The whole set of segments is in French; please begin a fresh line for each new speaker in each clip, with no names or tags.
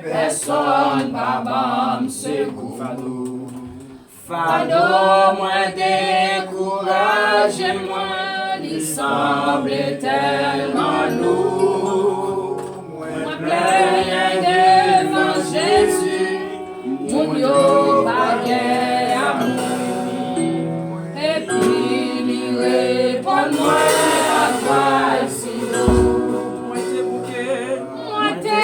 personne pas me secours. Fado, moi décourage, moi, il semble tellement lourd. Moi plein devant Jésus, mon yo baguette amour. Et puis il répond moi à toi si lourd. Moi t'es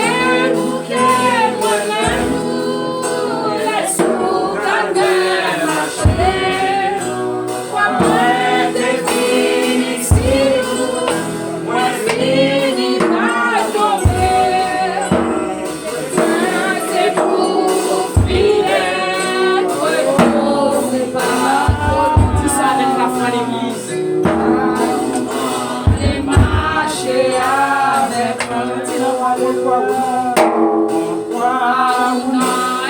bouquet, moi l'amour, laisse-nous garder marcher. Moi t'es fini si lourd, moi fini par tomber. C'est pour filer, retrouver pas. Tu sais avec la foi l'église. Et marcher avec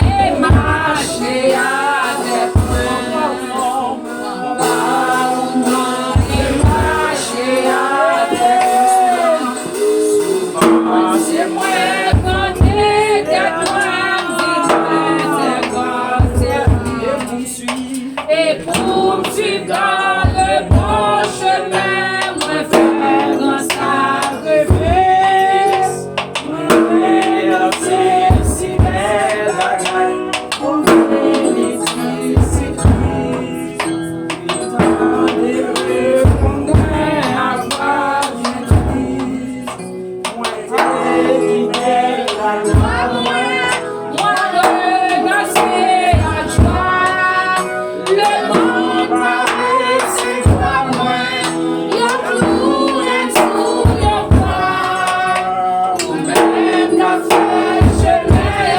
et marcher avec c'est moi quand t'es que toi et pour me suivre dans le bon chemin, moi faire un sacrifice. Moi c'est si belle bagaille pour féliciter Christ. Il répondre à voir Jésus. Moi fidèle à moi remercier à toi. Le monde paraît c'est toi moi. Y'a plus et tout y'a pas. Ou même la fait je l'ai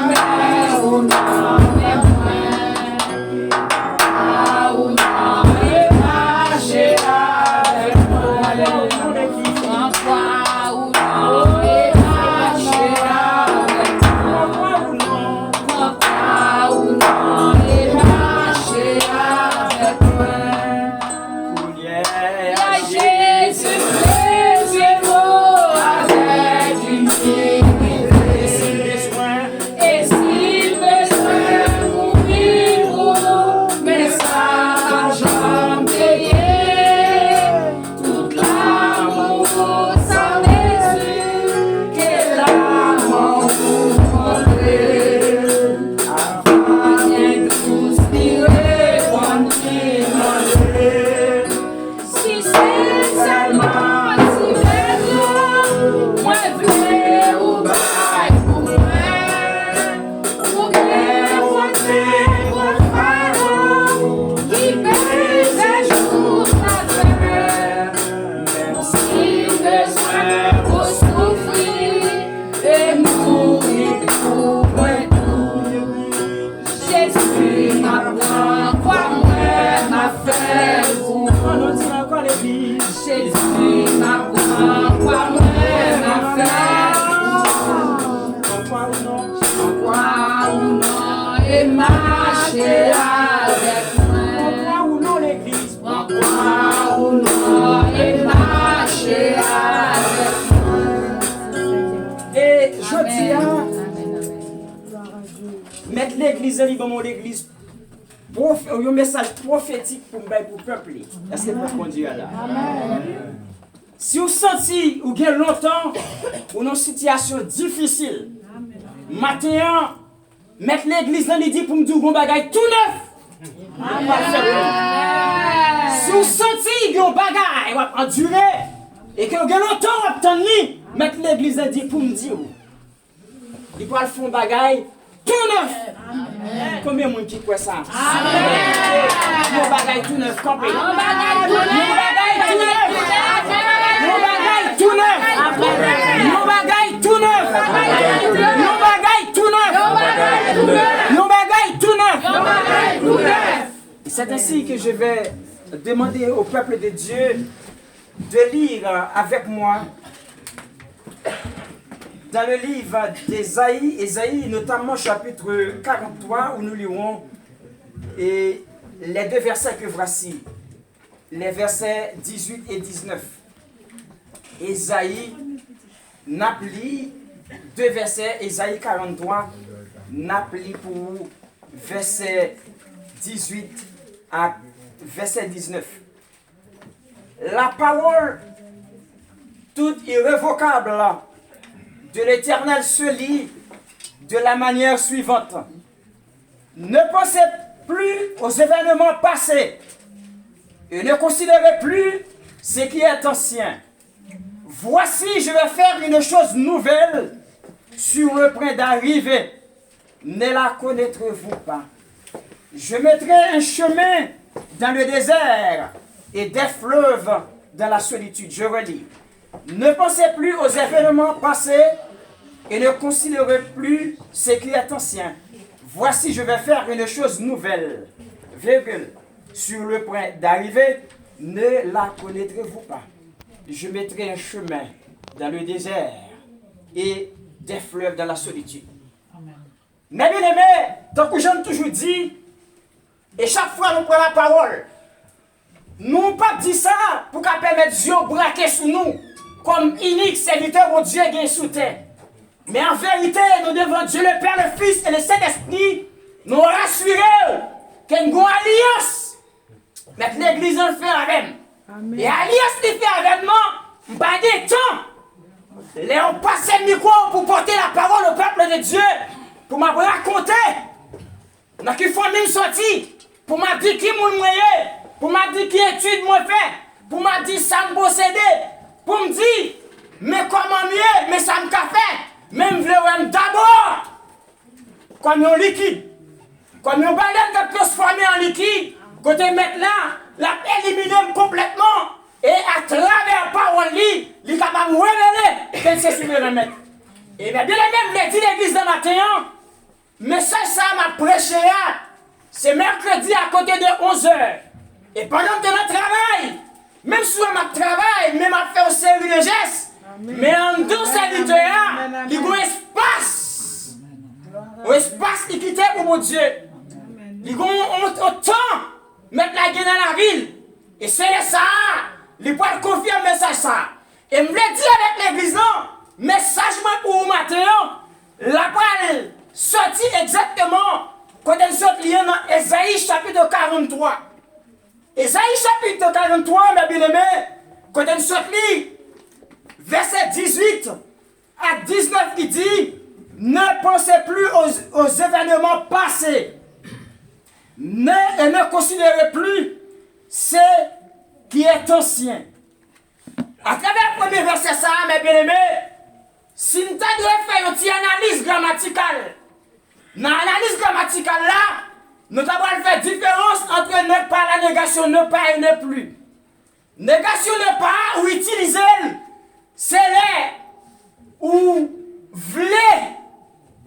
mais ou non mais moi. Ah ou non et marcher avec moi. En foi ou non et marcher avec moi. En foi ou non et marcher avec moi. La Jésus fait avec une dignité. Et s'il besoin mourir pour nous, mais ça va jamais payer. Toute l'amour sans mesure, que l'amour vous montrer. Avant bien tous tirer, on dit manger. Si c'est seulement si belle, moi voulais ou bail pour moi. Pour que pour faire, qui pèse un jour la terre. Même si besoin pour souffrir et mourir pour moi tout. Jésus m'apprend quoi moi m'a fait pour Jésus m'apprend quoi moi m'a fait pour quoi ou non et marcher avec moi. Quoi ou non l'église. Quoi ou non et marcher avec moi.
Et je dis mettre l'église en libre, l'église, un message prophétique pour le peuple. Est-ce que vous pouvez là? Si vous sentez ou bien longtemps ou dans une situation difficile, maintenant, mettre l'église en libre pour me dire un bagage tout neuf. Si vous sentez un bagage va endurer et que vous avez longtemps attendre, mettre l'église en libre pour me dire. Il va faire un bagage tout neuf. Combien de monde qui croit ça? Mon bagage tout neuf, campé. Mon bagage tout neuf. Mon bagage tout neuf. Mon bagage tout neuf. Mon bagage tout neuf. Mon bagage tout neuf. C'est ainsi que je vais demander au peuple de Dieu de lire avec moi dans le livre d'Ésaïe, Ésaïe notamment chapitre 43 où nous lirons et les deux versets que voici, les versets 18 et 19. Ésaïe n'a pli deux versets, Isaïe 43, n'appli pour vous, verset 18 à verset 19. La parole toute irrévocable de l'Éternel se lit de la manière suivante. Ne pensez plus aux événements passés et ne considérez plus ce qui est ancien. Voici, je vais faire une chose nouvelle sur le point d'arriver. Ne la connaîtrez-vous pas? Je mettrai un chemin dans le désert et des fleuves dans la solitude. Je relis. Ne pensez plus aux événements passés et ne considérez plus ce qui est ancien. Voici, je vais faire une chose nouvelle, virgule, sur le point d'arriver. Ne la connaîtrez-vous pas? Je mettrai un chemin dans le désert et des fleuves dans la solitude. Mais bien aimé, tant que j'aime toujours dit, et chaque fois nous prenons la parole, nous ne pas dire ça pour qu'à permettre Dieu braquer sous nous, comme unique serviteur au Dieu qui est sous terre. Mais en vérité, nous devons Dieu le Père, le Fils et le Saint-Esprit nous rassurer qu'il y a une alliance. Mais l'Église le fait avec nous. Et alliance qui fait avec nous, pas des temps. Les on passe le micro pour porter la parole au peuple de Dieu, pour me raconter. Dans qui famille sorti, pour me dire qui mon moyen, pour me dire qui étude moi fait, pour me dire ça me posséder, pour me dire, mais comment mieux, mais ça me fait. Même vle d'abord, comme un liquide, comme un baleine de transformé en liquide, côté maintenant, la éliminer complètement, et à travers parole, il est capable de révéler qu'elle s'est su le remettre. Et bien, même les dit l'église de matin, mais ça m'a prêché, c'est mercredi à côté de 11h. Et pendant que je travaille, même si je travaille, même à faire une série de gestes, mais en deux serviteurs, il y a un espace. Un espace qui quitte pour mon Dieu. Il y a un temps, mettre la gueule dans la ville. Et c'est ça, il peut confirmer ça. Et je me dit avec l'église, message pour vous matin, la parole sortit exactement quand elle sort dans Esaïe chapitre 43. Esaïe chapitre 43, mes bien-aimés, quand elle sort verset 18 à 19, il dit, ne pensez plus aux événements passés. Ne considérez plus ce qui est ancien. À travers le premier verset, mes bien-aimés, si nous devons faire une petite analyse grammaticale, dans l'analyse grammaticale là, nous devons faire différence entre ne pas, la négation, ne pas et ne plus. Négation ne pas ou utiliser, c'est là où voulez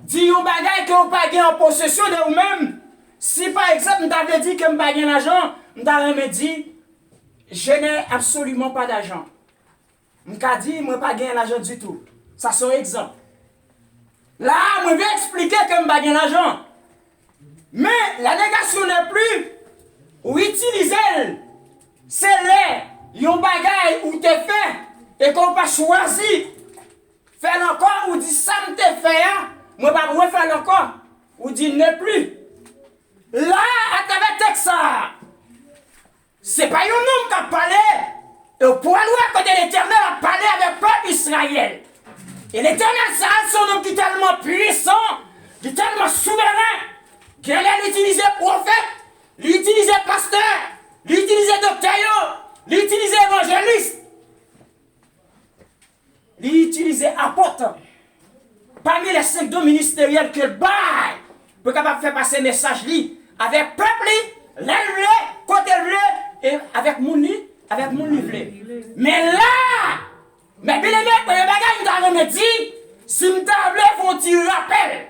dire un bagage que vous n'avez pas en possession de vous-même. Si par exemple, vous avez dit que vous n'avez pas d'argent, vous avez dit, je n'ai absolument pas d'argent. Vous avez dit, je n'ai pas d'argent du tout. Ça c'est un exemple. Là, je vais expliquer que je n'ai pas d'argent. Mais la négation n'est plus, ou utiliser, c'est là, il y a un bagage où tu fait, et qu'on pas choisi, faire encore, ou dit ça me te fait, moi pas refaire encore, ou dit ne plus. Là, à travers le texte, c'est pas un homme qui a parlé, et pour aller à côté de l'Éternel a parlé avec le peuple Israël. Et l'Éternel, c'est un homme qui est tellement puissant, qui est tellement souverain, qu'il a utilisé prophète, l'utilisé pasteur, l'utilisé docteur, l'utilisé évangéliste, l'utilisé apôtre. Parmi les 5 dons ministériels que le bail pour capable faire passer message avec peuple, l'élève, côté le et avec mon livre. Mais là, mais bien aimé, pour les bagages, nous avons dit, si nous avons un petit rappel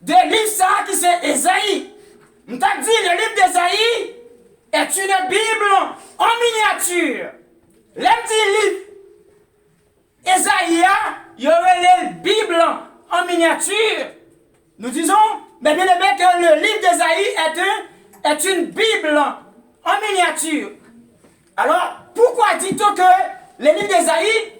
de livre qui c'est Esaïe. Nous avons dit, le livre d'Esaïe est une Bible en miniature. L'un dit livre Esaïe, il y aurait la Bible en miniature. Nous disons, mais bien aimé, que le livre d'Esaïe est une Bible en miniature. Alors, pourquoi dit-on que le livre d'Esaïe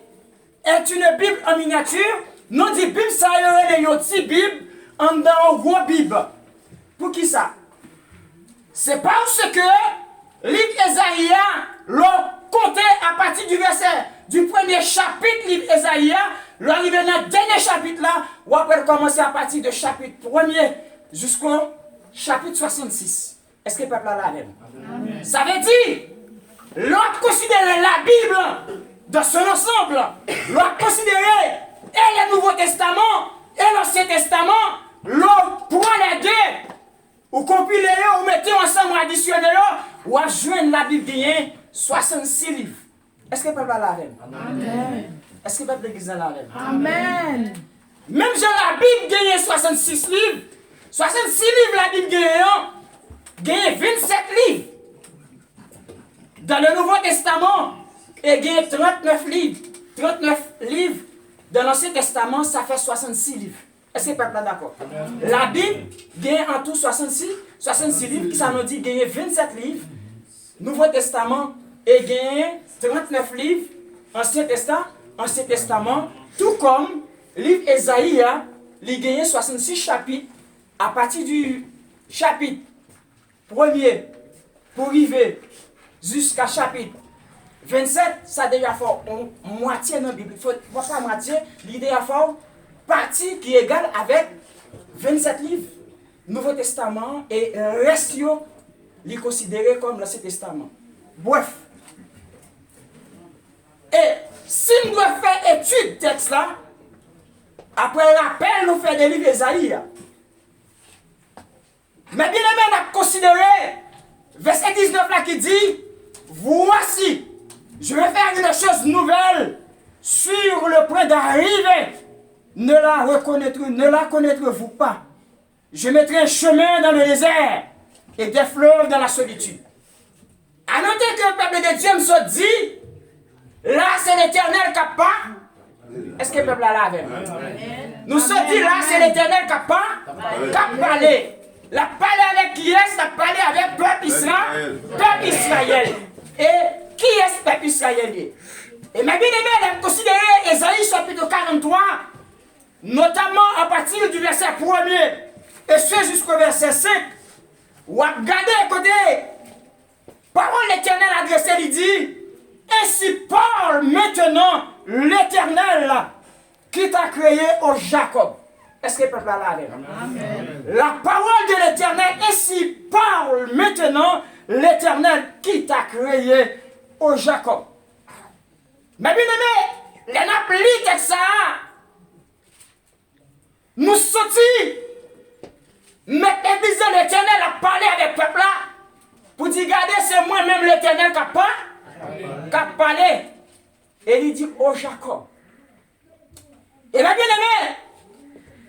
est une Bible en miniature? nous dit Bible ça y est une petite Bible en dans une grosse Bible. Pour qui ça? C'est parce que livre Esaïe, l'on compté à partir du verset du premier chapitre livre Esaïe, l'arrivée dans le dernier chapitre là, ou après commencer à partir du chapitre 1er jusqu'au chapitre 66. Est-ce que le peuple a la même? Ça veut dire, l'autre considérer la Bible dans son ensemble, l'autre considérer et le Nouveau Testament et l'Ancien Testament, l'autre prend les deux, ou compilez ou mettez ensemble, additionnez ou à joindre la Bible gagnée 66 livres. Est-ce que le peuple a la même? Est-ce que le peuple de l'Église a la même?
Amen.
Même si la Bible gagne 66 livres, 66 livres la Bible gagne 27 livres. Dans le Nouveau Testament, il gagne 39 livres. 39 livres dans l'Ancien Testament, ça fait 66 livres. Est-ce que le peuple est d'accord? La Bible gagne en tout 66 livres, qui ça nous dit gagne 27 livres. Nouveau Testament, et gagne 39 livres. Ancien Testament, tout comme livre Esaïe, il gagne 66 chapitres. À partir du chapitre 1er, pour arriver jusqu'à chapitre 27, ça déjà fait moitié dans la Bible. Il faut pas moitié, l'idée a fait partie qui est égale avec 27 livres. Nouveau Testament et le reste, il est considéré comme l'Ancien Testament. Bref. Et si nous devons faire étude de texte là, après l'appel, nous faisons des livres d'Esaïe. Mais bien aimé, on a considéré verset 19 là qui dit, voici, je vais faire une chose nouvelle sur le point d'arriver. Ne la connaîtrez-vous pas. Je mettrai un chemin dans le désert et des fleuves dans la solitude. À noter que le peuple de Dieu me se dit, là c'est l'Éternel qui a pas. Est-ce que le peuple a la même? Nous se dit là c'est l'Éternel qui a pas, qui a parlé. La parlé avec qui est-ce? La parlé avec peuple Israël. Et qui est ce peuple Israël? Et ma bien-aimée, elle a considéré Esaïe chapitre 43, notamment à partir du verset 1er, et ce jusqu'au verset 5, où à regarder côté, parole l'Éternel adressée, il dit, ainsi parle maintenant l'Éternel qui t'a créé au Jacob. Est-ce que le peuple a la même? La parole de l'Éternel, ainsi parle maintenant l'Éternel qui t'a créé au Jacob. Mais bien aimé, les nappes ça, nous sortis, mais l'église de l'Éternel a parlé avec le peuple là, pour dire, regardez, c'est moi-même l'Éternel qui a parlé. Et il dit, oh Jacob. Et bien aimé,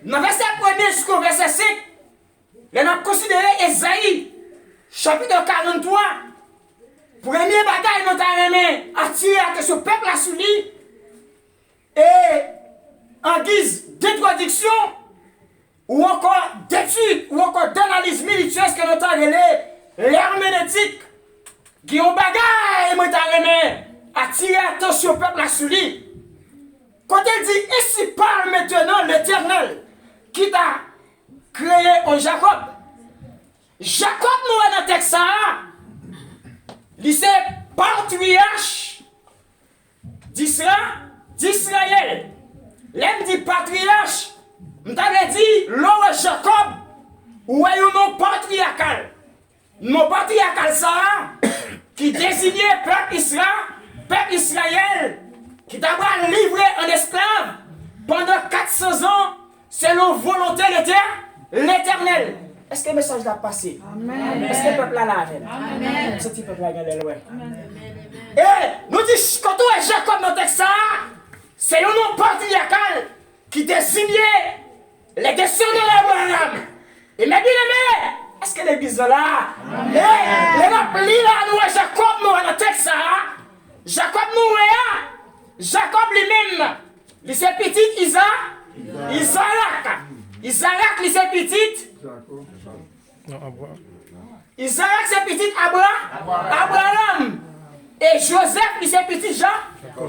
dans verset 1er jusqu'au verset 5, on a considéré Esaïe, chapitre 43, premier bataille nous avons attiré l'attention du peuple à souligner, et en guise d'introduction, ou encore d'étude, ou encore d'analyse militaire, que nous avons l'herméneutique, qui ont bagaille, nous avons attiré l'attention du peuple à souligner. Quand il dit, ici parle maintenant l'Éternel, qui t'a créé au Jacob. Jacob, nous, dans le texte, il c'est patriarche d'Israël. L'homme dit patriarche, on t'avait dit, l'homme Jacob, ou est un nom patriarcal. Non patriarcal, ça, qui désignait peuple Israël, qui t'a livré en esclave pendant 400 ans, selon volonté de l'Éternel. Est-ce que le message l'a passé? Amen. Est-ce que le peuple a la veine? Amen. Ce petit peuple a gagné loin. Et nous disons, quand on est Jacob dans le texte, c'est un nom patriarcal qui désignait les descendants d'Abraham. Et mes bien-aimés, est-ce que l'église est là? Et les rappelés là, nous, Jacob, nous, dans le texte, Jacob, nous, Jacob lui-même, il s'est petit Isaac. Isaac, il s'est petit. Isaac, c'est petit Abraham. Et Joseph, il s'est petit Jean.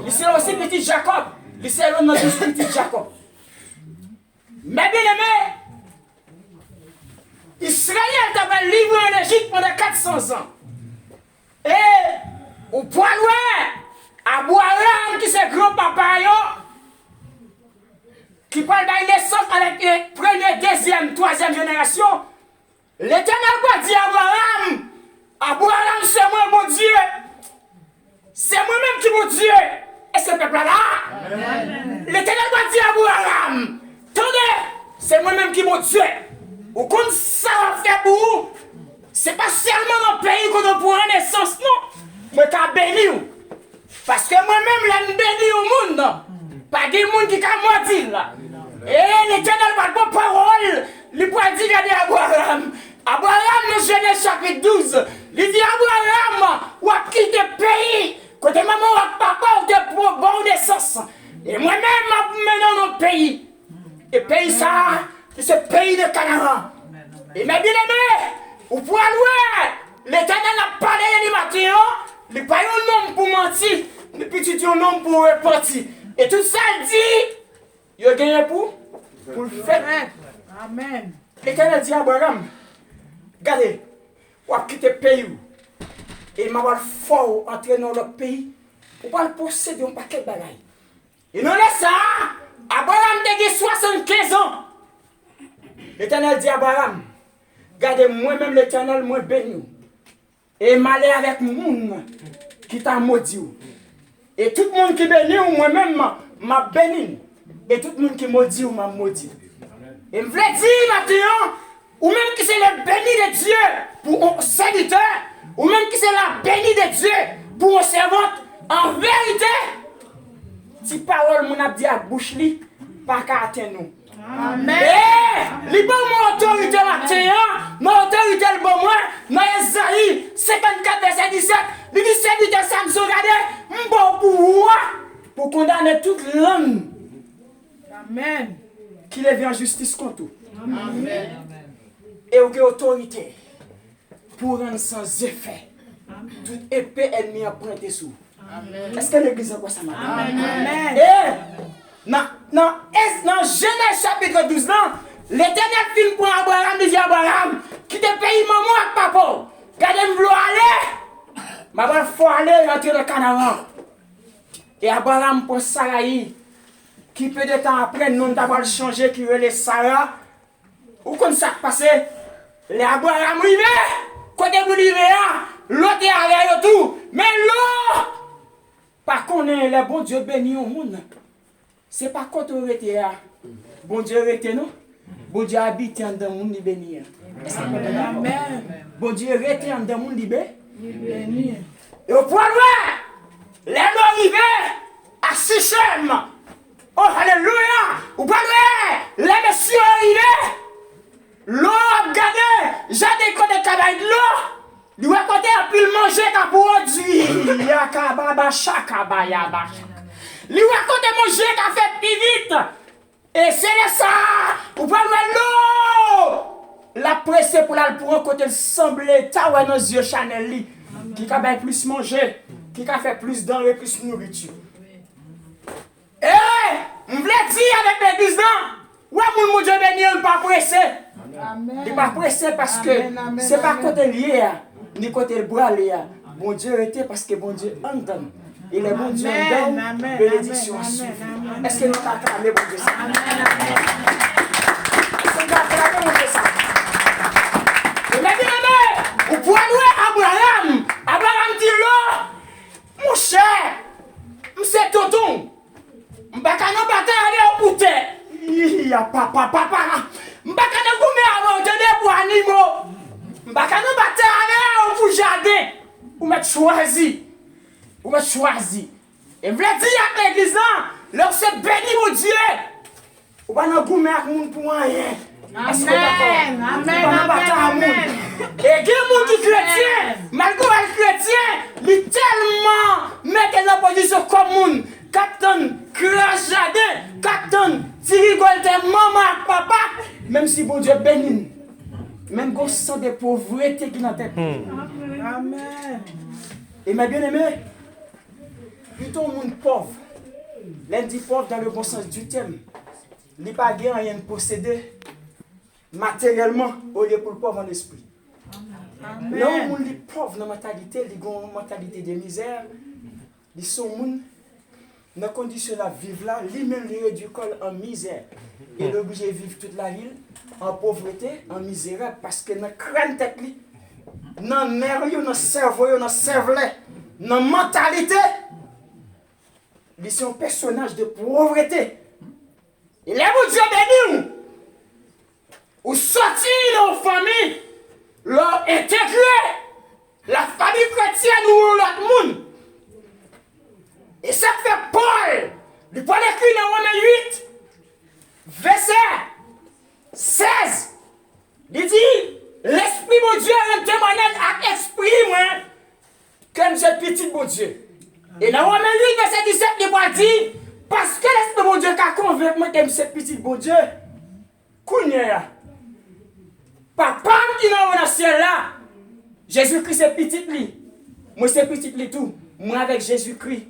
Il s'est aussi petit Jacob. Il s'est le nom de petit Jacob. Mais bien aimé, Israël t'a livré en Égypte pendant 400 ans. Et au point loin, Abraham qui c'est grand-papa, qui parle de naissance avec les première, deuxième, troisième génération, l'Éternel va dire à Abraham, Abraham c'est moi mon Dieu, c'est moi-même qui mon Dieu, et ce peuple-là, l'Éternel va dire à Abraham, attendez, c'est moi-même qui mon Dieu, ou comme ça va faire pour vous, c'est pas seulement dans le pays qu'on a pour une naissance, non, mais qu'à bénir, parce que moi-même, là, je bénis au monde, pas des gens qui ont menti là. Et l'Éternel va pas parole, il peut dire à Abraham. Abraham, dans Genèse chapitre 12, il dit Abraham, ou a quitté le pays, côté maman ou papa, ou de bonne naissance. Et moi-même, je mène dans notre pays. Et pays ça, c'est le pays de Canaan. Et mes bien-aimés, ou pour aller, l'Éternel a parlé de l'animateur, il n'est pas un homme pour mentir, mais petit un homme pour repartir. Et tout ça dit, il a gagné pour le faire.
Amen.
L'Éternel dit à Abraham, regardez, on va quitter le pays. Et il m'a fort entrer dans le pays pour pas posséder un paquet de bagailles. Et non, laisse ça, Abraham a 75 ans. L'Éternel dit à Abraham, regardez, moi-même l'Éternel, moi béni. Et m'aller avec le monde qui t'a maudit. Et tout le monde qui bénit, moi-même, m'a béni. Et tout le monde qui maudit, m'a maudit. Et je voulais dire maintenant, ou même qui c'est le béni de Dieu pour un serviteur, ou même qui c'est la béni de Dieu pour un servante, en vérité, si parole mon a dit à bouche li, pas qu'à atteindre nous.
Amen.
Eh, li bon mon autorité maintenant, mon autorité le bon moi, dans Esaïe 54 verset 17, il dit serviteur Samson, regardez, bon pour condamner toute l'homme.
Amen.
Qui lève en justice contre vous.
Amen.
Et vous avez autorité pour rendre sans effet toute épée ennemie à pointer sous. Est-ce que l'église a quoi ça m'a dit?
Amen.
Et dans Genèse chapitre 12, l'Éternel film pour Abraham, dit Abraham, qui te paye maman avec papa. Regardez, je veux aller. Ma faut aller rentrer dans Canaan. Et Abraham pour Sarai, qui peu de temps après, nous avons changé, qui veut Sarah. Ou comme ça passé, les Abraham arrivé, côté vous arrivé, l'autre est arrivé tout. Mais l'autre, par contre, le bon Dieu béni au monde. C'est pas contre arrêté là. Bon Dieu arrêté non. Bon Dieu habite dans le monde béni.
Amen.
Bon Dieu arrêté dans le monde
Béni.
et au point loin, les gens arrivés à Sichem. Oh, alléluia! Au point loin, les messieurs arrivés. L'eau a gagné. J'ai des côtés de travail de l'eau. Il va côté à pile manger qu'à produire. Yakababa chakabaya. Il va côté manger qu'à fait plus vite. Et c'est ça. Au point loin, l'eau. La presse pour la pour un côté semblait tawa dans les yeux Chanel li. Qui a plus manger, qui a fait plus denrées, plus nourriture. Eh, je voulais dire avec l'église là, ouais, mon Dieu béni, il n'est pas pressé. Il n'est pas pressé parce que ce n'est pas côté lié, ni côté le bras lié. Bon Dieu était parce que bon Dieu entend. Et le bon Dieu entend, bénédiction à suivre. Est-ce que nous acclamons bon Dieu ça? Est-ce que nous acclamons bon Dieu ça? Vous pouvez louer Abraham. Abraham dit là, mon cher, c'est tonton. Mbakana bata aller au pouté. Ya papa. Mbakana goumé avant de pour animaux. Mbakana bata aller au jardin. Vous m'êtes choisi. Et vous l'avez dit à l'église là, lorsque béni mon Dieu. Vous n'avez pas goumé à moun pour rien.
Amen.
Et il y a des gens qui sont chrétiens, malgré les chrétiens, ils tellement mettent en position commune. Captain, crash jardin, captain, si rigole de maman, papa, même si bon Dieu bénit, même quand on sent des pauvretés qui dans la tête.
Amen.
Et mes bien-aimés, plutôt un monde pauvre, lundi pauvre dans le bon sens du terme, il n'y a pas rien de posséder matériellement au lieu pour le pauvre en esprit. Non, on est pauvre dans la mentalité, ils ont une mentalité de misère. Ils sont dans la condition de vivre là, lui-même les réduit en misère. Il est obligé de vivre toute la vie en pauvreté, en misérable, parce que dans la crâne tête, dans le nerf, dans le cerveau, dans le cervelet, dans la mentalité, ils sont un personnage de pauvreté. Et là, mon Dieu béni, ou sorti de la famille, leur intégrer la famille chrétienne ou l'autre monde. Et ça fait Paul, il Paul écrit dans Romains 8, verset 16. Il dit, l'Esprit mon Dieu rend témoignage à l'Esprit, moi, comme ce petit mon Dieu. Et dans Romains 8, verset 17, il va dire, parce que l'Esprit mon Dieu a convaincu moi comme ce petit mon Dieu, Kounia, papa qui est dans le ciel là, Jésus-Christ c'est petit lui, moi c'est petit lui tout, moi avec Jésus-Christ,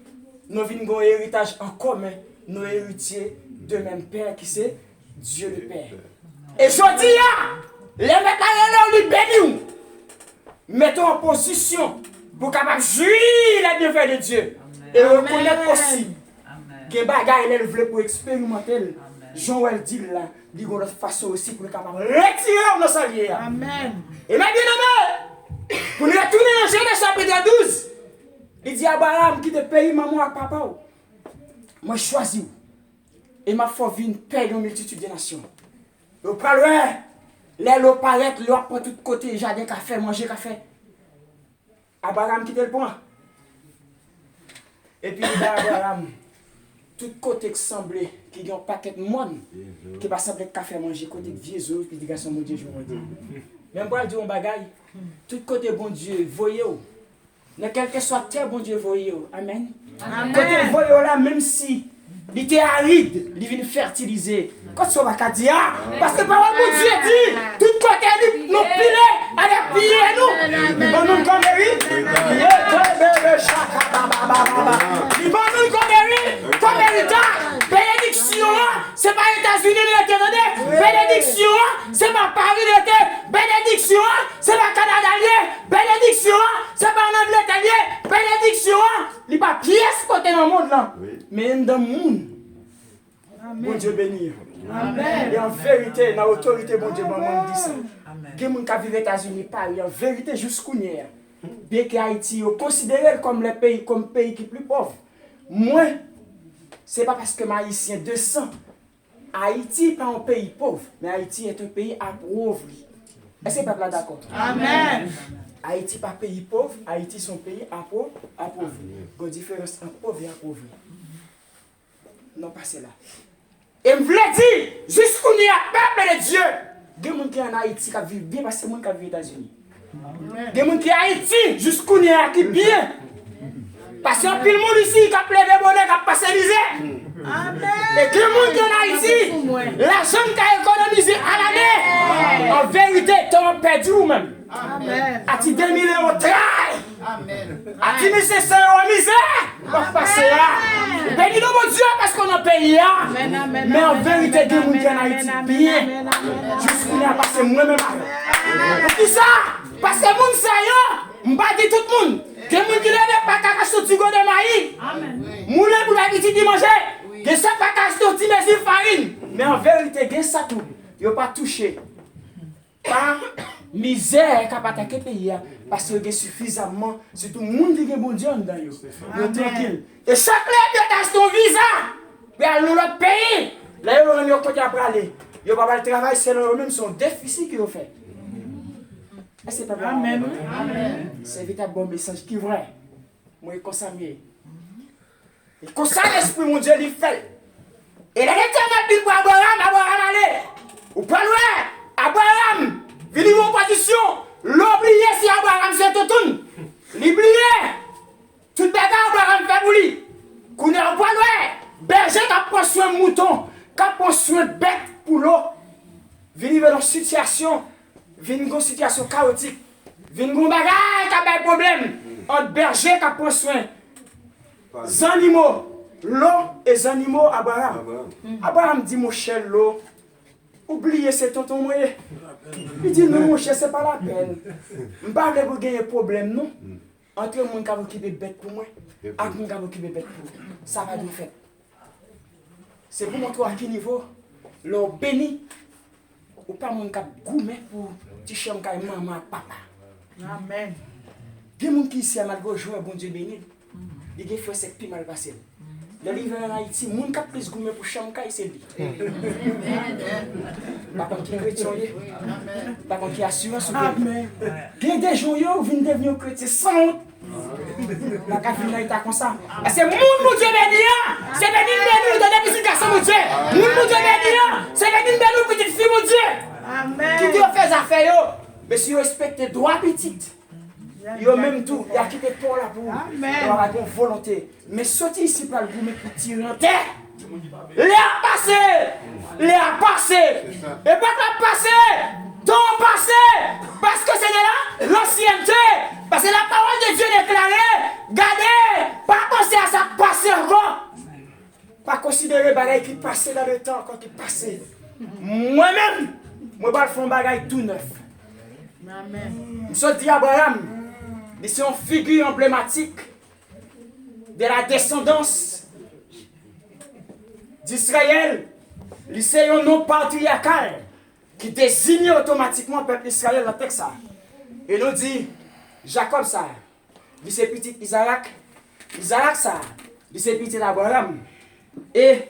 nous venons un héritage en commun, nous héritiers de même Père qui c'est Dieu le Père. Et je dis, les mettre lui bénis, mettons en position pour capable jouir la bienfaits de Dieu et reconnaître possible. Il y a des bagages qui veulent pour expérimenter. Joël dit là, il y a une autre façon aussi pour capable retirer nos saliers.
Amen.
Et maintenant, pour nous retourner dans Genèse chapitre 12, il dit à Abraham qui te paye maman et papa. Moi je choisis. Et ma foi vient paix dans une multitude de nations. Au parler, les lots paraissent, l'eau prend tout côté, jardin café, manger café. Abraham quitte le point. Et puis il dit à Abraham, tout côté qui semblait qu'il y a un paquet de monde qui va sembler café manger, côté de vieux autres, puis dit, mon Dieu, je vous dis. Même pour dire un bagaille, tout côté bon Dieu, voyez-vous. Mais quel que soit terre, bon Dieu, voyez-vous. Amen.
Amen.
Côté voyez-vous là, même si il était aride, il vient fertiliser. Quand ça va dire, parce que parole mon Dieu dit, tout côté nous pilés, allez piller nous. Il va nous comme il va nous comme héritage. Bénédiction, c'est pas États-Unis de l'été, bénédiction, c'est pas Paris de l'été, bénédiction, c'est pas Canada, bénédiction, c'est pas en Angleterre, bénédiction. Il n'y a pas pièce côté dans le monde là, mais dans le monde. Bon Dieu béni.
Amen.
Et en vérité, dans l'autorité, bon Dieu, maman dit ça. Que mon qui vit aux États-Unis parle, en vérité, jusqu'au hier, bien que Haïti est considéré comme le pays qui est plus pauvre. Moi, c'est pas parce que Haïtien 200. Haïti n'est pas un pays pauvre, mais Haïti est un pays appauvri. Est-ce que peuple est d'accord?
Amen.
Haïti n'est pas un pays pauvre, Haïti est un pays appauvri. Il y a une différence entre pauvre et appauvri. Non, pas cela. Et je voulais dire, jusqu'où il y a peuple de Dieu, il y a des gens qui sont en Haïti qui vivent bien parce que c'est des gens qui vivent aux États-Unis. Il y a des gens qui sont en Haïti, jusqu'où il y a qui bien. Parce qu'il y a plus de monde ici qui a plein de bonheur, qui a passé misère.
Amen.
Et que le monde qui est en Haïti, l'argent qui a économisé à l'année, en vérité, tu as perdu vous-même.
Amen.
A-t-il 2 000 € de travail? A-t-il 1 500 € de misère? On va passer là. Bénis nous, mon Dieu, parce qu'on a payé là. Mais en vérité, il y a des gens qui sont en Haïti bien. Jusqu'où il a passé moi-même. Pour qui ça? Parce que les gens, ça y est, je ne vais pas dire tout le monde. Il y a des gens qui ne lèvent pas qu'à acheter du de maïs. Moulin pour la petite de manger. Il y a des gens qui n'ont pas acheter de farine. Mais en vérité, il y a ça tout. Ils n'ont pas touché. Par misère qui a attaqué le pays. Parce qu'il y a suffisamment. C'est tout le monde qui a bon Dieu dans eux. Ils sont tranquilles. Et chaque lèvre, il a acheté un visa. Pour aller dans l'autre pays. Là, ils ont côté après aller. Ils n'ont pas le travail, c'est eux-mêmes son déficit qu'ils ont fait. C'est pas
Amen.
Amen. C'est un véritable bon message qui est vrai. Moi, je consomme. Et comme ça, l'esprit, mon Dieu, il fait. Et l'Éternel dit pour Abraham, allez. Ou pas loin, Abraham, venez en position. L'oublier si Abraham c'est tout. L'oublier. Tout le bagage, Abraham fait pour lui. Qu'on est au pas loin. Berger qui a pris soin de mouton, qui a pris soin de bête pour l'eau. Venez dans une situation. Vin une situation chaotique. Vin une bagaille qui a des problèmes. Entre berger qui prend soin. Les animaux. l'eau et les animaux Abraham. Abraham dit, mon cher, l'eau, oubliez c'est tonton moi. Il dit, non, mon cher, c'est pas la peine. Je ne parle pas de gagner problème, non. Entre les gens qui ont bête pour moi et les gens qui ont bête pour moi. Ça va bien faire. C'est pour montrer à quel niveau l'eau béni ou pas mon cap gourmet pour petit chien maman papa.
Amen.
Il y a des gens qui ici malgré jouer bon Dieu béni. Il y a des fois c'est plus mal passé. Le livre en Haïti, les gens qui ont plus gourmet pour chien c'est lui. Par contre qui est chrétien, par contre qui assurance. Amen. Il y a des gens qui viennent devenir chrétiens sans honte. La café est comme ça. C'est mon Dieu béni. C'est béni béni de petits garçons mon Dieu. Mon Dieu béni. C'est béni béni petite fille mon Dieu.
Amen.
Qui doit faire affaires mais si vous respectez droit petit. Yo même tout, il a quitté pour là pour avoir une volonté. Mais sorti ici par le gourmet pour tirer en terre. Les a passé. Les a passé. Et pas la passer. Temps passé. Parce que c'est de là l'ancienneté. Parce que la parole de Dieu déclarée. Gardez. Pas penser à ça passer encore. Pas considérer les bagailles qui passaient dans le temps quand ils passaient. Moi-même, moi je vais faire un bagaille tout neuf.
Amen.
Je dis Abraham. C'est une figure emblématique de la descendance d'Israël. C'est un nom patriarcal qui désigne automatiquement le peuple d'Israël dans le texte. Et nous dit Jacob ça, c'est petit Isaac, Isaac ça, c'est petit Abraham. Et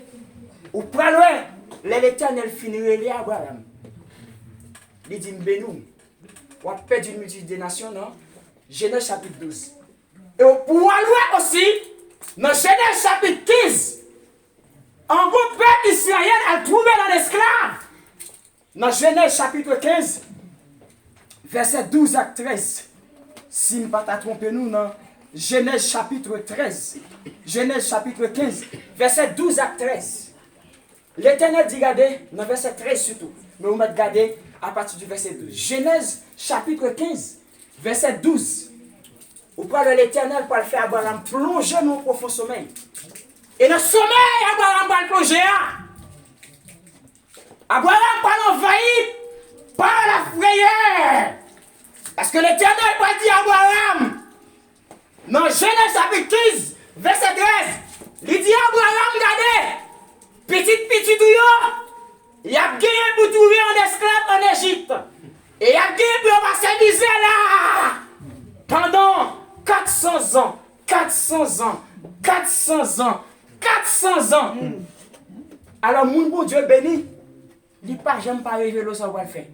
au praloin, l'Éternel finirait les Abraham. Il dit Benou, on a perdu une multitude des nations, non? Genèse chapitre 12. Et pour aller aussi, dans Genèse chapitre 15, un groupe peuple d'Israël a trouvé dans l'esclave. Dans Genèse chapitre 15, verset 12 à 13. Si je ne pas tromper nous, non? Genèse chapitre 13. Genèse chapitre 15, verset 12 à 13. L'Éternel dit, regardez, dans verset 13 surtout. Mais vous mettez regardez à partir du verset 12. Genèse chapitre 15. Verset 12. Ou par l'Éternel pour le faire Abraham plonger dans le profond sommeil. Et dans le sommeil, Abraham va le plonger. Abraham va l'envahir par la frayeur. Parce que l'Éternel va dire à Abraham, dans Genèse chapitre 15, verset 13, il dit à Abraham, regardez, petit douillon, il a gagné pour trouver un esclave en Égypte. Et il a gagné pour passer misère là pendant 400 ans, 400 ans, 400 ans, 400 ans. Alors, mon bon Dieu béni, il n'a pas jamais pas révélé ce qu'on va faire.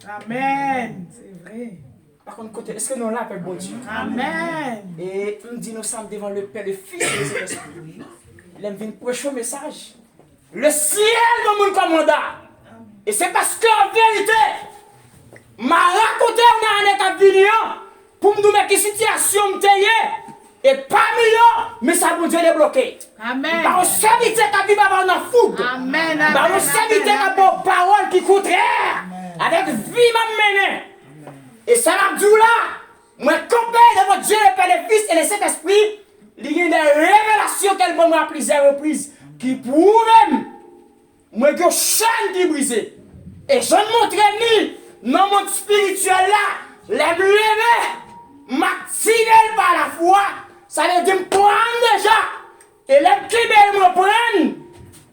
Amen. C'est vrai.
Par contre, côté, est-ce que nous l'appelons bon Dieu?
Amen.
Et on dit nous sommes devant le Père, le Fils et le Saint-Esprit. Il aime venir prêcher un message. Le ciel de mon commandant. Et c'est parce qu'en vérité, m'a raconté un état pour me dire quelle situation me et parmi eux, mais ça bon Dieu débloqué.
Amen.
Par un serviteur qui vit dans la fougue.
Amen.
Par un serviteur qui a une parole qui contraire. Avec vie m'a mené. Et ça m'a dit là, moi campé devant Dieu, le Père, le Fils et le Saint-Esprit, il y a des révélations qu'elle m'a à plusieurs reprises qui prouvent moi que chaîne qui brisée. Et je ne montre ni dans mon spirituel là, les lever, m'activer par la foi, ça veut dire me prendre déjà. Et les qui me prennent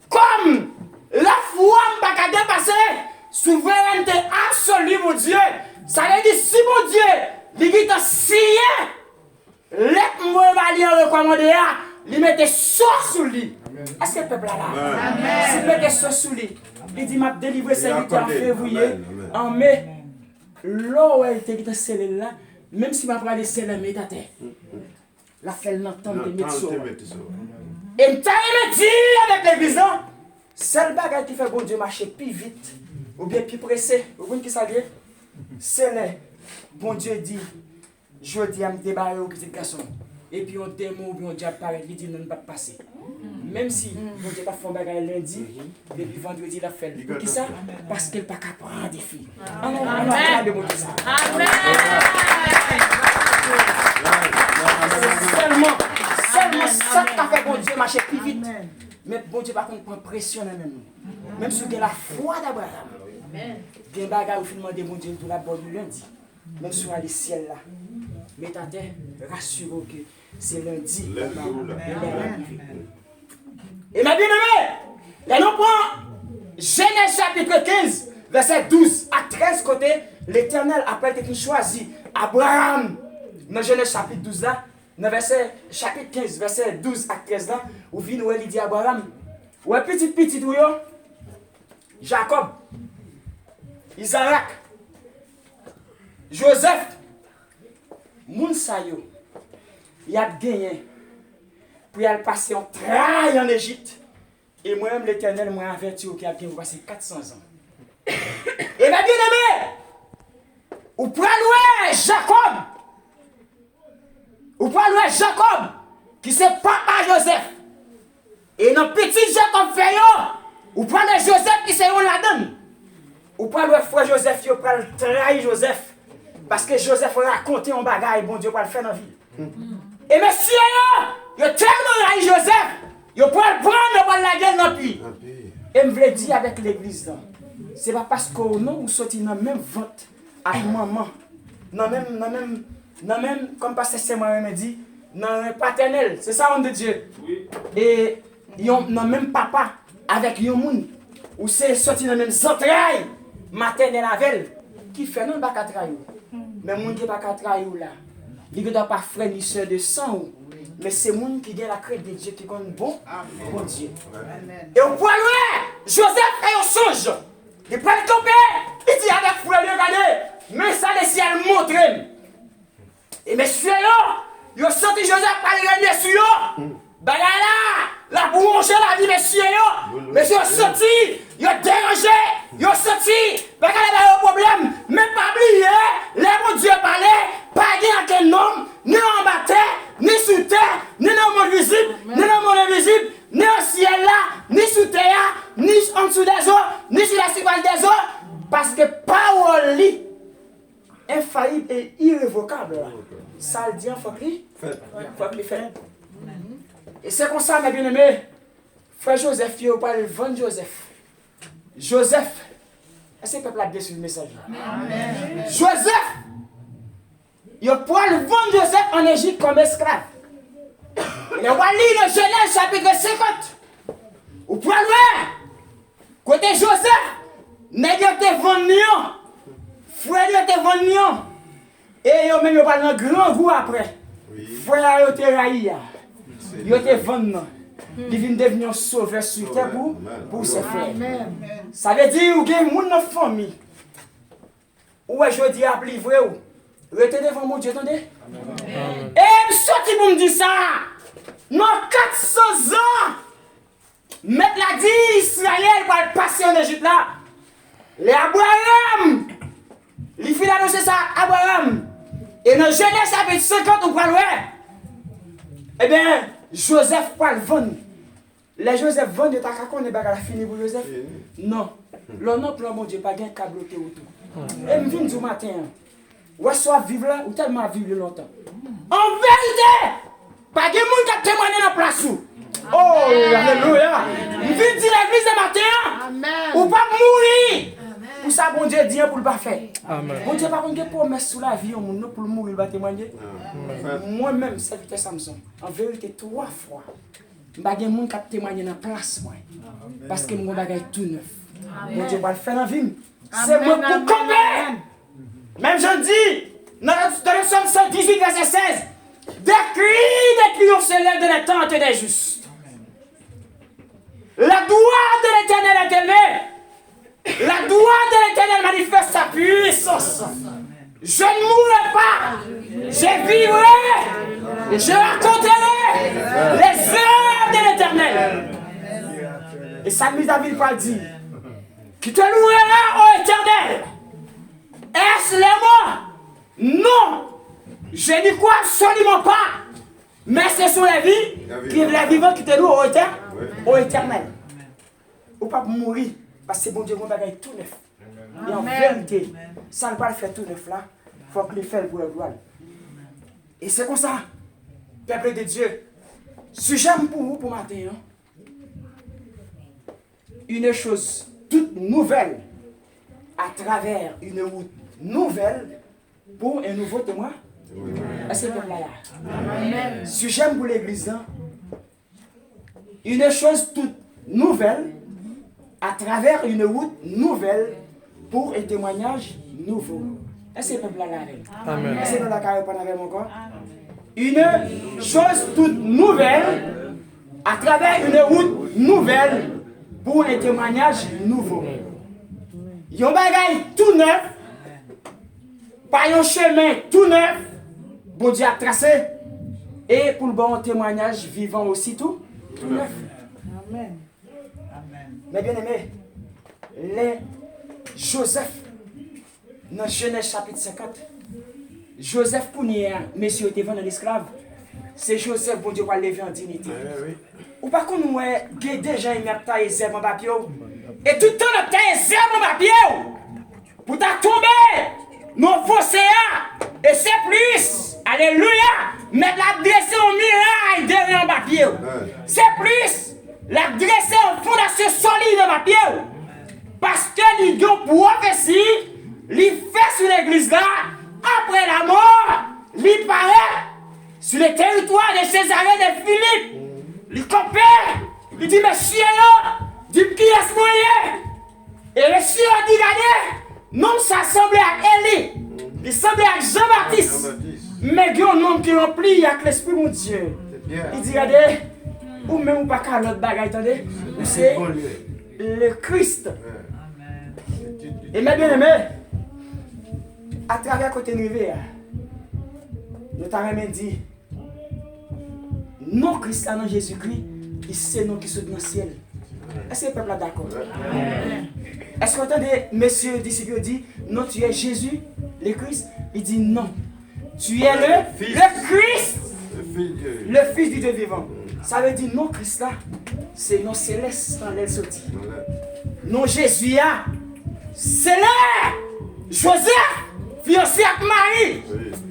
comme la foi m'a pas dépasser, souveraineté absolue mon Dieu. Ça veut dire si mon Dieu, il dit signé, les moi va en recommander, il mettait sauce sur lui. Est-ce que le peuple là là? S'il mettait sauce sur lui, il dit m'a délivré serviteur en février, en mai, là où elle était scellée là, même si m'a pas laissé la médiateur, la fait l'entendre des médecins. Et me dit avec l'église, seul bagage qui fait bon Dieu marcher plus vite, ou bien plus pressé, vous voyez qui ça dit? C'est là, bon Dieu dit, je dis à me débarrasser au petit garçon. Et puis on démon ou bien on diable paraît, il dit non, ne pas passer. Même si bon Dieu pas fait un bagage lundi, et puis vendredi il a fait. Pour qui ça? Parce qu'il n'est pas capable de prendre des filles. Amen. Seulement ça qui a fait bon Dieu marcher plus vite.
Amen.
Mais bon Dieu, par contre, prend pression dans même. Même si vous avez la foi d'Abraham. Il y a des bagages où vous demandez bon Dieu de la bonne lundi. Même si vous allez ciel là. Mais t'attends, rassurez-vous que c'est lundi. Et ma bien-aimée, là nous prend Genèse chapitre 15, verset 12 à 13 côté, l'Éternel après qu'il choisit Abraham. Dans Genèse chapitre 12 là, dans verset chapitre 15, verset 12 à 13 là, où vient où il dit Abraham, ouais petit ou yo, Jacob, Isaac, Joseph, moun sa yo, il a gagné pour y aller passer un travail en Égypte. Et moi-même, l'Éternel m'a averti qu'il a passé 400 ans. Et ma bien-aimée, ou pour louer Jacob, ou pour louer Jacob, qui c'est papa Joseph. Et dans petit Jacob fait yo, ou pour louer Joseph qui c'est on la donne. Ou pour louer frère Joseph, yo pour trahir Joseph. Parce que Joseph a raconté un bagage, bon Dieu, pour le faire dans la vie. Et messieurs, yo tellement raillé Joseph, yo pour le prendre pour la gueule dans le pays. Et je veux dire avec l'église là, c'est pas parce qu'on nous sorti dans le même vote avec maman, dans même, comme pasteur Samuel me dit, dans le paternel, c'est ça on de Dieu. Oui. Et dans le même papa avec un monde, ou c'est sorti dans le même entrailles maternel avec elle, qui fait non pas qu'à trahir. Mais monde qui pas qu'à trahir là, il ne doit pas frère ni soeur de sang. Mais c'est monde qui a la crainte de Dieu qui est bon Dieu. Et au point où Joseph est au songe. Il prend le topé, il dit avec frère, regardez, mais ça le ciel montre. Et messieurs, ils ont sorti Joseph par les reins sur eux. Ben là, la pour manger la vie, messieurs, ils ont sorti, ils ont dérangé, ils ont sorti, ben là, il y a un problème, même pas oublier, les mon Dieu parlait, pas de aucun homme, ni en bas ni sous terre, ni dans le monde visible, ni dans le monde invisible, ni au ciel là, ni sous terre, ni en dessous des eaux, ni sur la surface des eaux, parce que parole infaillible et irrévocable. Ça le dit, il faut qu'il fait. Et c'est comme ça, mes bien-aimés, frère Joseph, il va le vendre Joseph. Joseph, est-ce que le peuple a bien sur le message? Joseph, il va le vendre Joseph en Égypte comme esclave. Et on va lire le Genèse chapitre 50. Ou pour le côté Joseph, n'est pas te vendre, frère te vendre. Et yo même yo pas dans grand goût après. Frère yo te raï. Yo te vendre. Il vient devenir un sauveur sur terre pour ses frères. Ça veut dire ou gen moun dans famille. Ou je dis à livrer ou. Rete devant mon Dieu, attendez. Et sorti pour me dire ça. Non 400 ans. Mettre la dit Israël pour passer en Égypte là. Les Abraham. Il fait annoncer ça à Abraham. Et dans Genèse chapitre 50, on parle, eh bien, Joseph parle vendre. Les Joseph vendent, tu as qu'on est la fini pour Joseph? Non. L'honneur pour mon Dieu, pas de câble autour. Et je viens du matin. Ou soit vivre là, ou tellement vivre longtemps. En vérité, pas de monde qui a témoigné dans la place. Oh, alléluia. Je viens dire l'église ce matin, ou pas mourir. Pour ça, bon Dieu dit pour le pas faire. Bon Dieu, par contre, il promesse sur la vie, pour le mourir, il va témoigner. Moi-même, serviteur Samson, en vérité, 3 fois, je n'ai pas de monde qui a témoigné dans la place. Parce que mon bagage est tout neuf. Bon Dieu va le faire dans la vie. C'est moi pour camper. Même je dis, dans le psaume 118, verset 16, des cris se lèvent de la tente des justes. La gloire de l'Éternel est élevée. La gloire de l'Éternel manifeste sa puissance. Je ne mourrai pas. Je vivrai. Et je raconterai les œuvres de l'Éternel. Et Samuel David va dire, qui te louera, ô Éternel. Est-ce les mots? Non. Je n'y crois absolument pas. Mais ce sont les vies qui les vivants qui te louent au Éternel. Ou pas mourir. Parce que bon Dieu, mon bagage est tout neuf. Et en vérité, ça ne va pas le faire tout neuf là. Il faut que le fasse pour le gloire. Et c'est comme ça, peuple de Dieu. Sujet pour vous pour matin. une chose toute nouvelle à travers une route nouvelle pour un nouveau témoin. Est-ce que là? Sujet pour l'église, hein? Une chose toute nouvelle à travers une route nouvelle pour un témoignage nouveau. Est-ce que le peuple là avec? Est-ce que le peuple là avec encore? Une chose toute nouvelle à travers une route nouvelle pour un témoignage nouveau. Yon bagay tout neuf, par un chemin tout neuf, bon Dieu a tracé, et pour le bon témoignage vivant aussi tout neuf.
Amen.
Mais bien aimé, les Joseph, dans Genèse chapitre 50, Joseph pour nous, messieurs, était vendu l'esclave. C'est Joseph, bon Dieu, va lever en dignité. Ou par contre, nous, déjà, il y a taillé zèbre en papier. Et tout le temps, il a taillé zèbre en papier. Pour ta tomber, nos fossés, et c'est plus, alléluia, mais la dresser au mirail derrière en papier. C'est plus, la dresser en fondation solide en papier. Parce que les deux prophéties, les fait sur l'église là, après la mort, les paraît sur le territoire de Césarée de Philippe. Les campé, il dit, monsieur là, dit qui est-ce moyen? Et le Seigneur a dit, regardez, non, ça semblait à Élie, il semblait à Jean-Baptiste, mais il y a un homme qui remplit avec l'Esprit de Dieu. Il dit, regardez, ou même pas qu'à l'autre bagaille, attendez, c'est le Christ. Et mes bien-aimés, à travers côté rivière, nous t'avons dit, non Christ là dans Jésus-Christ, c'est nous qui sommes dans le ciel. Est-ce que le peuple est d'accord? Est-ce que vous entendez, messieurs disciples dit, non, tu es Jésus, le Christ? Il dit non. Tu es le Christ, le Fils du Dieu vivant. Ça veut dire non Christ là, c'est non céleste dans l'aile sortie. Non Jésus là, c'est là. Joseph, fiancé avec Marie.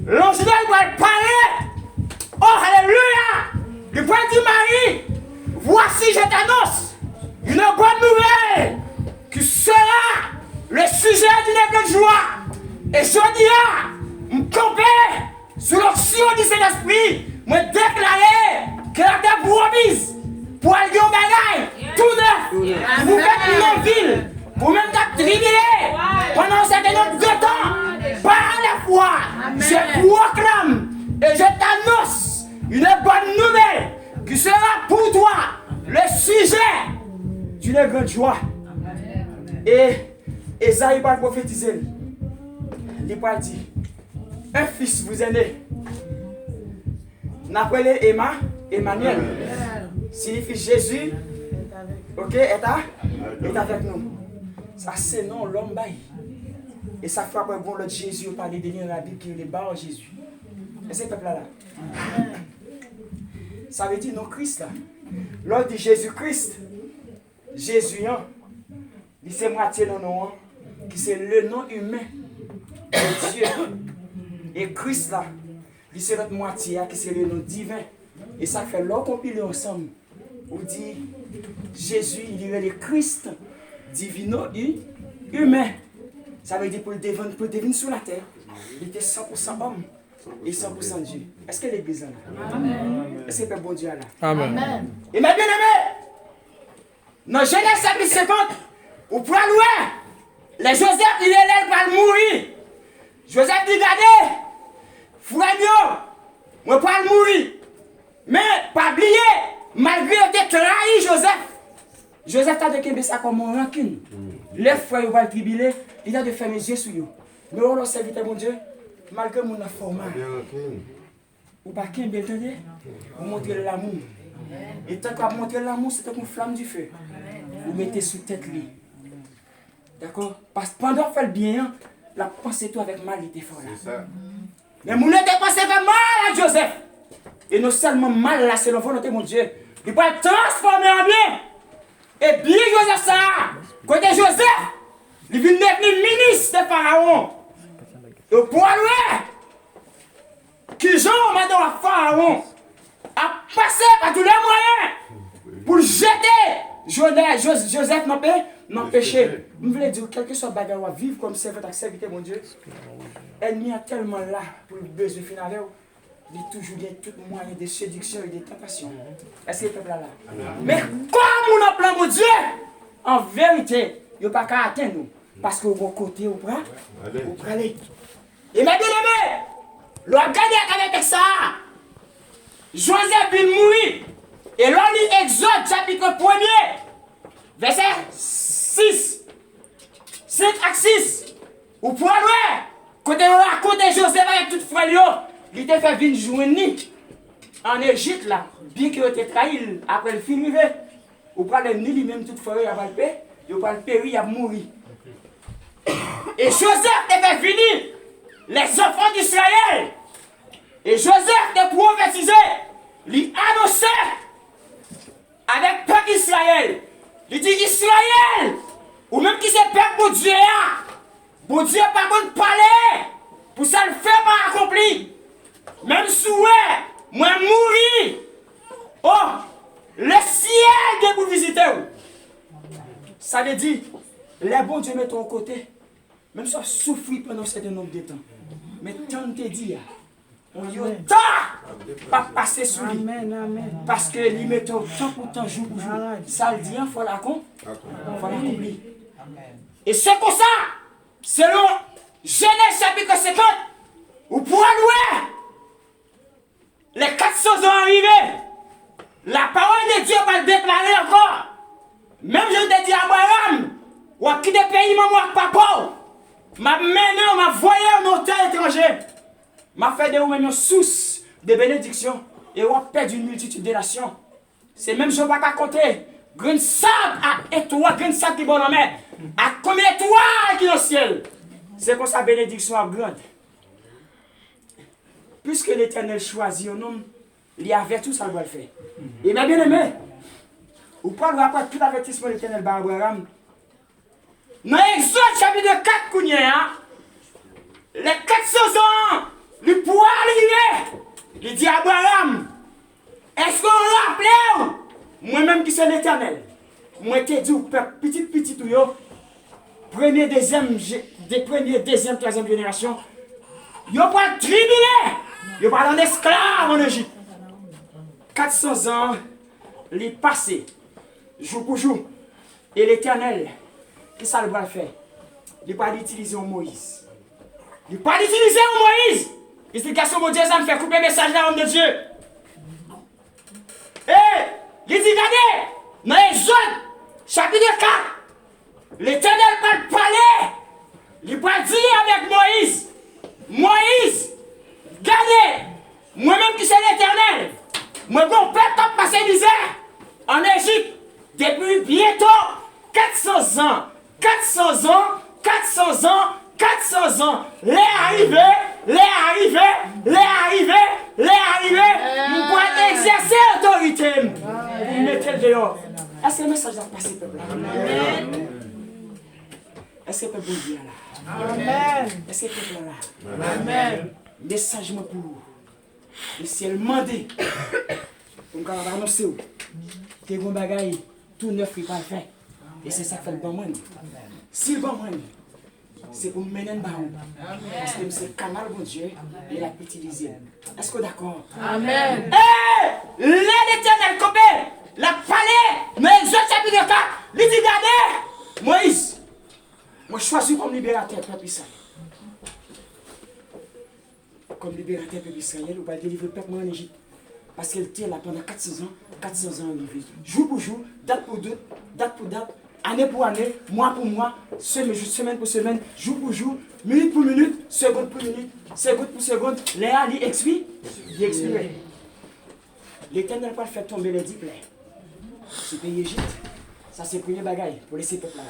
L'ange de Dieu va parler. Oh, alléluia! Il va dire Marie, voici je t'annonce une bonne nouvelle qui sera le sujet d'une grande joie. Et je dis, me camper sous l'option du Saint-Esprit, me déclarer que la tête promise pour aller au bagaille, tout neuf, vous faites une ville, vous même tribulé pendant un certain nombre de temps, par la foi, je proclame et je t'annonce une bonne nouvelle qui sera pour toi le sujet d'une grande joie. Et Esaïe va prophétiser. Il va dire, un fils vous est né. N'appelez Emmanuel. Signifie Jésus. Ok, est avec nous. Ça c'est non l'homme bail. Et ça fait après bon l'autre Jésus parler de lui dans la Bible qui est le bas Jésus. Et c'est peuple là. Ça veut dire non Christ là. Lors de Jésus-Christ, Jésus, il c'est moitié le nom, qui c'est le nom humain de Dieu. Et Christ là, il c'est notre moitié, qui c'est le nom divin. Et ça fait l'on compile ensemble. On dit Jésus, il est le Christ divino humain. Ça veut dire pour le deviner sur la terre, il était 100% homme et 100% Dieu. Est-ce que l'église est là? Amen. Est-ce que le bon Dieu est là?
Amen.
Et mes bien-aimés, dans Genèse chapitre 50, vous pouvez louer. Les Joseph, il est là pour mourir. Joseph dit, regardez, frère, moi pas mourir. Mais, pas oublier, malgré qu'il ait trahi Joseph, Joseph a de ça comme un rancune. Les frères vont le tribuler, il a de fermer les yeux sur eux. Mais on a servi mon Dieu, malgré mon format. Ou pas qu'un bel tenez, vous montrez l'amour. Et tant qu'on montre l'amour, c'est une flamme du feu. Vous mettez sous tête lui. D'accord? Parce que pendant qu'on fait le bien, la pensée toi avec mal, il était fort là. Mais mon était pensé avec mal à Joseph. Et non seulement mal là, c'est la volonté de mon Dieu. Il va être transformé en bien. Et bien Joseph ça, côté Joseph, il vient devenir ministre de Pharaon. Et pour lui, qui Jean maintenant à Pharaon a passé par tous les moyens pour jeter Joseph m'a péché. Je voulais dire, quel que soit le bagage à vivre comme serviteur avec serviteur, mon Dieu, l'ennemi a tellement là pour le besoin final. Il y a toujours tout moyen de séduction et de tentation. Est-ce que le peuple là? Mais comme on a plein, mon Dieu, en vérité, il n'y a pas qu'à atteindre nous. Parce que bon côté, au bras, au aller. Et ma bien-aimée, le regardez avec ça. Joseph vient mourir. Et l'on lit Exode chapitre 1er, verset 6. 5 à 6. Ou pour aller, quand on raconte Joseph avec toute frère, il était fait venir joindre en Égypte là, bien qu'il ait été trahi après le film. Ou pour aller lui-même toute frère, il a pas le paix, il a pas le péri, il a mouru. Et Joseph était venir les enfants d'Israël. Et Joseph était prophétisé, lui annonçait avec peuple Israël. Il dit Israël, ou même qui c'est peuple pour Dieu, pour Dieu pas bon parler, pour ça le fait pas accompli. Même souhait, moi mourir. Oh, le ciel est pour visiter. Ça veut dire, les bons Dieu mettent au côté, même si on souffre pendant un certain nombre de temps. Mais tant te dit, on y a pas passer sous lui. Parce que lui met temps pour temps, jour pour jour. Ça le dit, il faut l'accomplir. Et c'est pour ça, selon Genèse chapitre 50, ou pour louer, les 400 ans arrivés, la parole de Dieu va le déclarer encore. Même je te dis à Abraham, ou à qui des pays, maman, papa, m'a mené, m'a voyé en terre étranger, m'a fait de vous-même une source de bénédiction et on perdu une multitude de nations. C'est même je ne vais pas compter. Grand sable à étoile, grand sable qui est bon en mer, à combien d'étoiles qui est dans le ciel. C'est pour sa bénédiction à grande. Puisque l'Éternel choisit un homme, il avait tout ça, il doit le faire. Et bien aimé, ou pas le rapport tout l'avertissement de l'Éternel par Abraham. Dans Exode chapitre 4, les 400 ans, le pouvoir arriver. Il dit à Abraham, est-ce qu'on rappelle moi-même qui suis l'Éternel? Moi te dis, petit tout yo, première, deuxième, troisième génération, yo pas tribunal, yo pas en esclave en Égypte. 400 ans, les passé, jour pour jour, et l'Éternel, qu'est-ce que ça va faire? Il va utiliser Moïse. Il va utiliser Moïse. Explication, mon Dieu, ça me fait couper le message là, homme de Dieu. Et, il dit, regardez, dans Exode, chapitre 4, l'Éternel va parler. Il va dire avec Moïse, Moïse, regardez, moi-même qui suis l'Éternel, moi, mon peuple a passé misère en Égypte depuis bientôt 400 ans. 400 ans, 400 ans, 400 ans. Les arrivés, nous pouvons exercer l'autorité. Vous mettez le dehors. Est-ce que le message a passé, peuple? Est-ce que le peuple est là?
Amen.
Est-ce que le peuple est là?
Amen.
Message pour vous. Et si elle m'a dit, on va annoncer que vous avez tout neuf qui va le faire. Et c'est ça qui fait le bon monde. Si le bon monde, c'est pour me mener le baron. Parce que c'est le canal de Dieu et la utiliser. Est-ce que d'accord?
Amen.
Eh! L'Éternel copé, la palais, mais Exode chapitre 4, il dit regardez, Moïse, moi je choisis comme libérateur peuple Israël. Comme libérateur peuple Israël, ou pas délivrer le peuple en Égypte. Parce qu'elle était là pendant 400 ans en vie. Jour pour jour, date pour date, année pour année, mois pour mois, semaine pour semaine, jour pour jour, minute pour minute, seconde pour minute, seconde pour seconde. Léa, il expire. L'Éternel n'a pas fait tomber les 10 plaies. Ce pays Égypte, ça c'est le premier bagaille pour laisser le peuple là.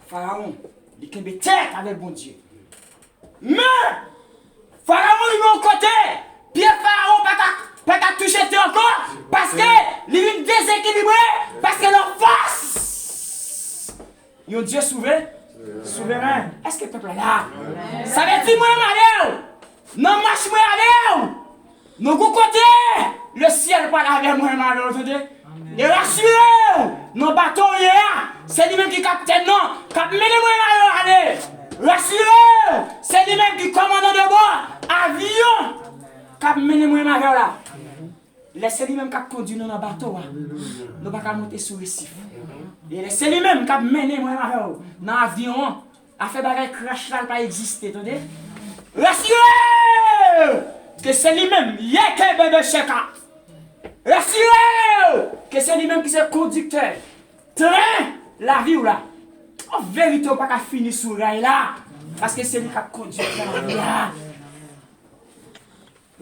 Pharaon, il a une tête avec bon Dieu. Mais, Pharaon, il est au côté. Pierre Pharaon pas qu'à toucher encore parce que il est déséquilibré, parce que leur force. Il y a un Dieu souverain. Est-ce que le peuple est là? Ça veut dire moi malheur. Non marche moi malheur. Nous côté le ciel pas avec moi malheur, entendez? Et rassurez, nos bateaux hier, c'est lui-même qui capitaine, non, cap mené moi aller. Rassurez, c'est lui-même qui commandant de bord, avion, cap mené moi là. Laissez lui-même qui conduit dans le bateau, nous ne pouvons pas monter sur le récif. Et laissez lui-même qui mené moi dans l'avion, a fait bagay crash là, pas exister, attendez. Rassurez, que c'est lui-même, yeke bébé cheka. Rassurez que c'est lui-même qui est conducteur. Train, la vie ou là. En vérité, on ne peut pas finir sur rail là. Parce que c'est lui qui a conduit la vie là.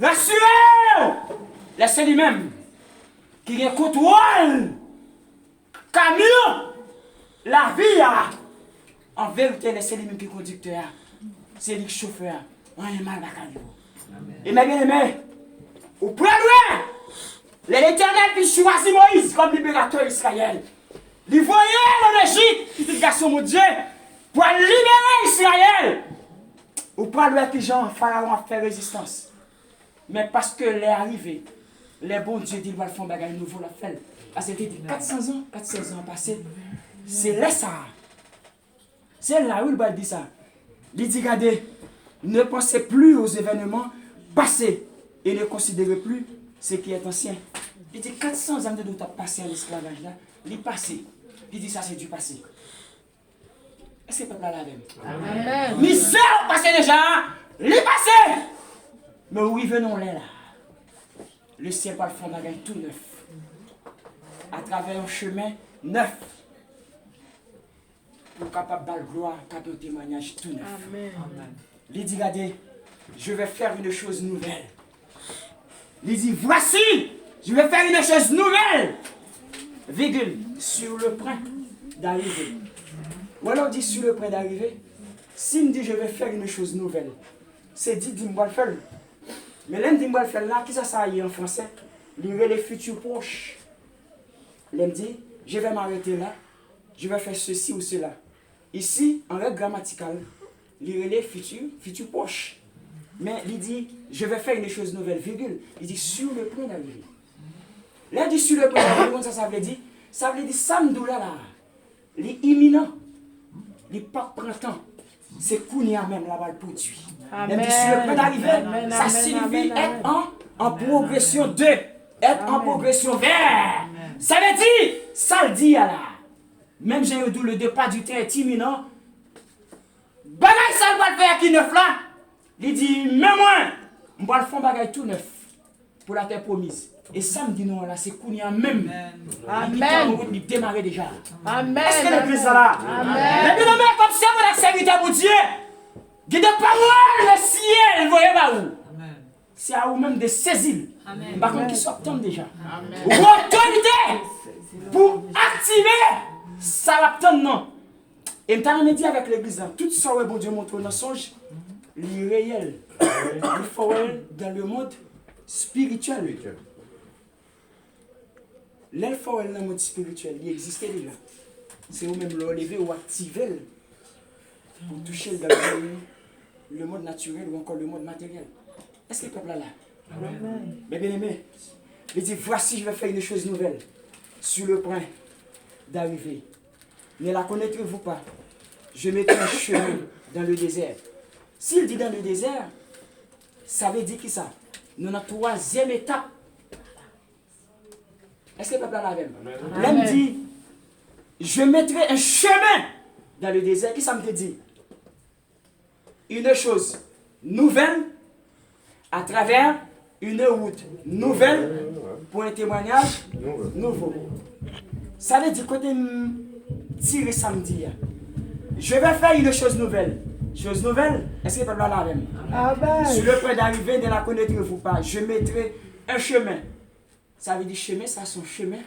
Rassurez, c'est lui-même qui a contrôle. Camion, la vie là. En vérité, c'est lui-même qui est conducteur. C'est lui qui est chauffeur. On est mal à et mes bien-aimés, au point loin, l'Éternel qui choisit Moïse comme libérateur d'Israël. Il voyait en Égypte, petit garçon mon Dieu, pour libérer Israël. Au point loin que Jean, Pharaon a fait résistance. Mais parce que l'est arrivé, les bons dieux disent qu'il va faire un bagage nouveau la faire. Parce que c'était 400 ans passés. C'est là ça. C'est là où il va dire ça. Il dit, regardez, ne pensez plus aux événements passés et ne considérez plus ce qui est ancien. Il dit 400 ans de nous passé à l'esclavage là, il est passé. Il dit ça c'est du passé. Est-ce que le peuple a la même?
Amen.
Misère passé déjà, il est passé. Mais où venons là? Le ciel va faire un bagage tout neuf. À travers un chemin neuf. Pour capable de gloire, capable de témoignage tout neuf.
Amen.
Il dit, regardez, je vais faire une chose nouvelle. Il dit, voici, je vais faire une chose nouvelle. Virgule, sur le point d'arriver. Ou alors dit sur le point d'arriver. S'il me dit, je vais faire une chose nouvelle, c'est dit, dis-moi le faire. Mais l'un dis-moi le faire là, qui ça y est en français? Lire les futurs proches. L'un dit, je vais m'arrêter là, je vais faire ceci ou cela. Ici, en règle grammaticale, lire les futurs proches. Mais il dit, je vais faire une chose nouvelle, virgule. Il dit, sur le point d'arriver. Là, il dit, sur le point d'arriver, ça veut dire? Ça veut dire, samedi là, les imminents, les pas printemps, c'est Kounia même là-bas le produit. Il dit, sur le point d'arriver, ça signifie être en progression de, être en progression vers. Ça veut dire, ça le dit là. Même j'ai eu le départ du temps est imminent. Bagay ça va le faire qui neuf là. Il dit, mais moi, je vais le faire bagay tout neuf pour la terre promise. Et ça me dit non là, c'est Kounia même.
Amen.
Il démarre déjà.
Amen.
Est-ce que l'église là?
Amen.
Mais bien aimé, comme ça, mon serviteur, mon Dieu. Guide parole, le ciel, vous voyez pas où? C'est à vous-même de saisir. Par contre, qui s'obtiennent déjà. Ou autorité pour activer. Ça va obtenir non. Et je me dit avec l'église, tout ça, bon Dieu montre dans le songe, le réel, le fort dans le monde spirituel. L'elle fort dans le monde spirituel, il existait déjà. C'est vous-même l'enlever ou activer pour toucher dans le monde naturel ou encore le monde matériel. Est-ce que le peuple est là? Amen. Mais bien aimé, il dit, voici, je vais faire une chose nouvelle sur le point d'arriver. Ne la connaîtrez-vous pas? Je mettrai un chemin dans le désert. S'il dit dans le désert, ça veut dire qui ça? Nous avons la troisième étape. Est-ce que le peuple a la même? L'homme dit, je mettrai un chemin dans le désert. Qui ça me dit? Une chose nouvelle à travers une route nouvelle pour un témoignage nouveau. Ça veut dire côté tirer samedi. Je vais faire une chose nouvelle. Chose nouvelle, est-ce que le peuple a la même?
Amen.
Sur le point d'arriver, ne la connaîtrez-vous pas? Je mettrai un chemin. Ça veut dire chemin, ça c'est un chemin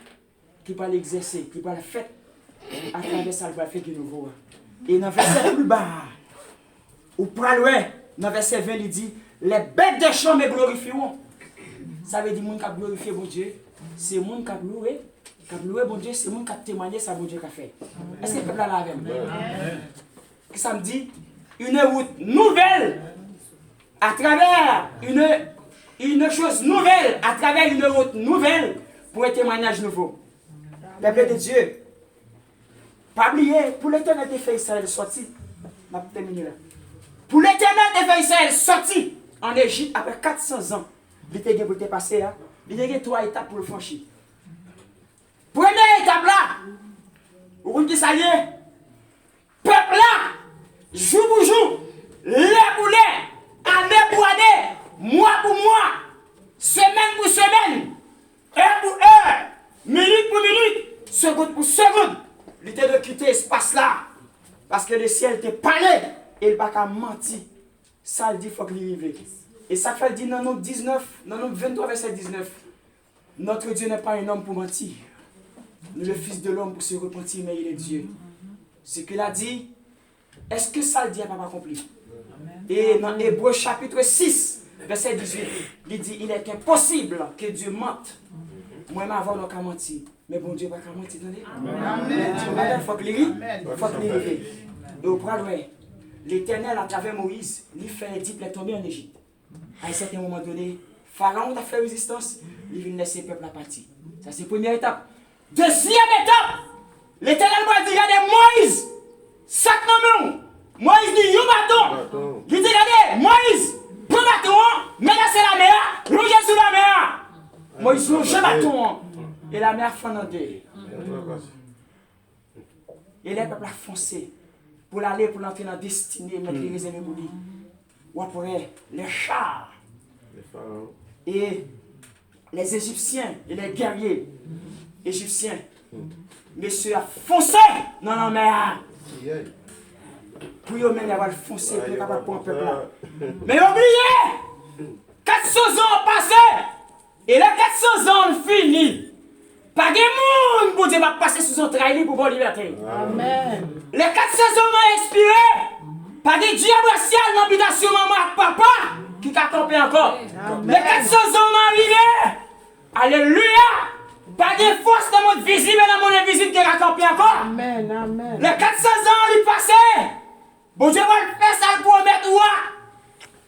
qui va l'exercer, qui va le faire à travers ça, il va faire du nouveau. Et dans le verset plus bas, ou pas loin, dans le verset 20, il dit, les bêtes de champ me glorifieront. Ça veut dire, monde qui a glorifié mon Dieu, c'est monde qui a loué. Qui a loué mon Dieu, c'est monde qui a témoigné ça mon Dieu qui a fait. Est-ce que le peuple a la même? Ça me dit, une route nouvelle à travers une chose nouvelle, à travers une route nouvelle pour un témoignage nouveau. Peuple de Dieu. Pas oublier, pour l'éternel des fait Israël sorti. Je vais terminer là. Pour l'éternel des fait Israël sorti en Égypte après 400 ans. Il était pour te passer là. Il y a 3 étapes pour le franchir. Première étape là. Vous dites ça y est. Peuple là. Jour pour jour. L'heure pour l'heure. Année pour année. Mois pour mois. Semaine pour semaine. Heure pour heure. Minute pour minute. Seconde pour seconde. Il était de quitter l'espace là. Parce que le ciel était parlé. Et il n'a pas menti. Ça le dit, il faut qu'il y arrive. Et ça fait dire dans Nombre 19, dans Nombre 23, verset 19. Notre Dieu n'est pas un homme pour mentir. Ni le Fils de l'homme pour se repentir, mais il est Dieu. Ce qu'il a dit, est-ce que ça le dit n'a pas accompli? Et dans Hébreux chapitre 6, verset 18, il dit, il est impossible que Dieu mente. Moi, avant, on n'a mentir. Mais bon Dieu, pas qu'à mentir. Il faut qu'il y arrive. Et au près, l'Éternel, à travers Moïse, lui fait un diple tomber en Égypte. À un certain moment donné, Pharaon a fait résistance, il vient laisser le peuple à partir. Ça, c'est la première étape. Deuxième étape, l'Éternel m'a dit, regardez Moïse, sac non. Moïse dit, yon bâton. Il dit, regardez, Moïse, prends bâton, menacez la mer, longez sous la mer. Moïse longe bâton, et la mer fend en deux. Et les peuples ont foncé pour aller pour entrer dans la destinée, mettre les réserves pour lui. Ou après, les chars et les Égyptiens et les guerriers égyptiens, messieurs, a foncé dans la mer. Pour eux-mêmes, ils vont foncer pour capable pour un peuple là. Mais oubliez, 400 ans ont passé et les 400 ans ont fini. Pas de monde pour Dieu va passer sous son trahir pour bonne liberté.
Amen.
Les 400 ans ont expiré. Pas de diable ciel dans l'habitation maman et papa qui t'a campé encore.
Amen.
Les 400 ans ont arrivé. Alléluia. Pas de force dans le monde visible et dans le monde invisible qui t'a campé encore.
Amen. Amen.
Les 400 ans ont passé. Bon Dieu va le faire ça pour mettre toi.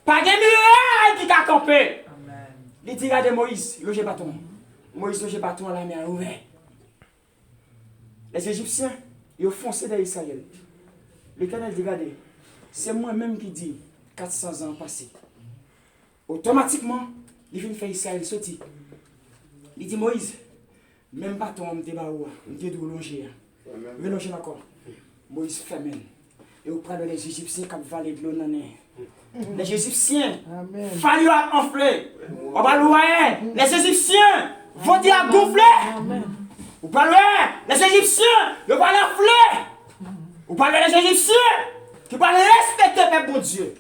Pas de muraille qui t'a campé. Il dit regardez Moïse, loge bâton. Moïse loge bâton à la mer ouverte. Les Égyptiens, ils ont foncé dans Israël. L'Éternel dit regardez, c'est moi-même qui dis 400 ans passés. Automatiquement, il vient faire Israël sortir. Il dit Moïse, même bâton, on me débat où, on me dit de longer. Relonger encore. Moïse fait même. Et auprès de les Égyptiens qui valent de l'eau dans la mer. Les Égyptiens, fallu à enfler. On va loyer. Les Égyptiens vont dire à gonfler. Vous parlez, les Égyptiens, ils vont enfler. Vous parlez des Égyptiens qui vont respecter le peuple de Dieu.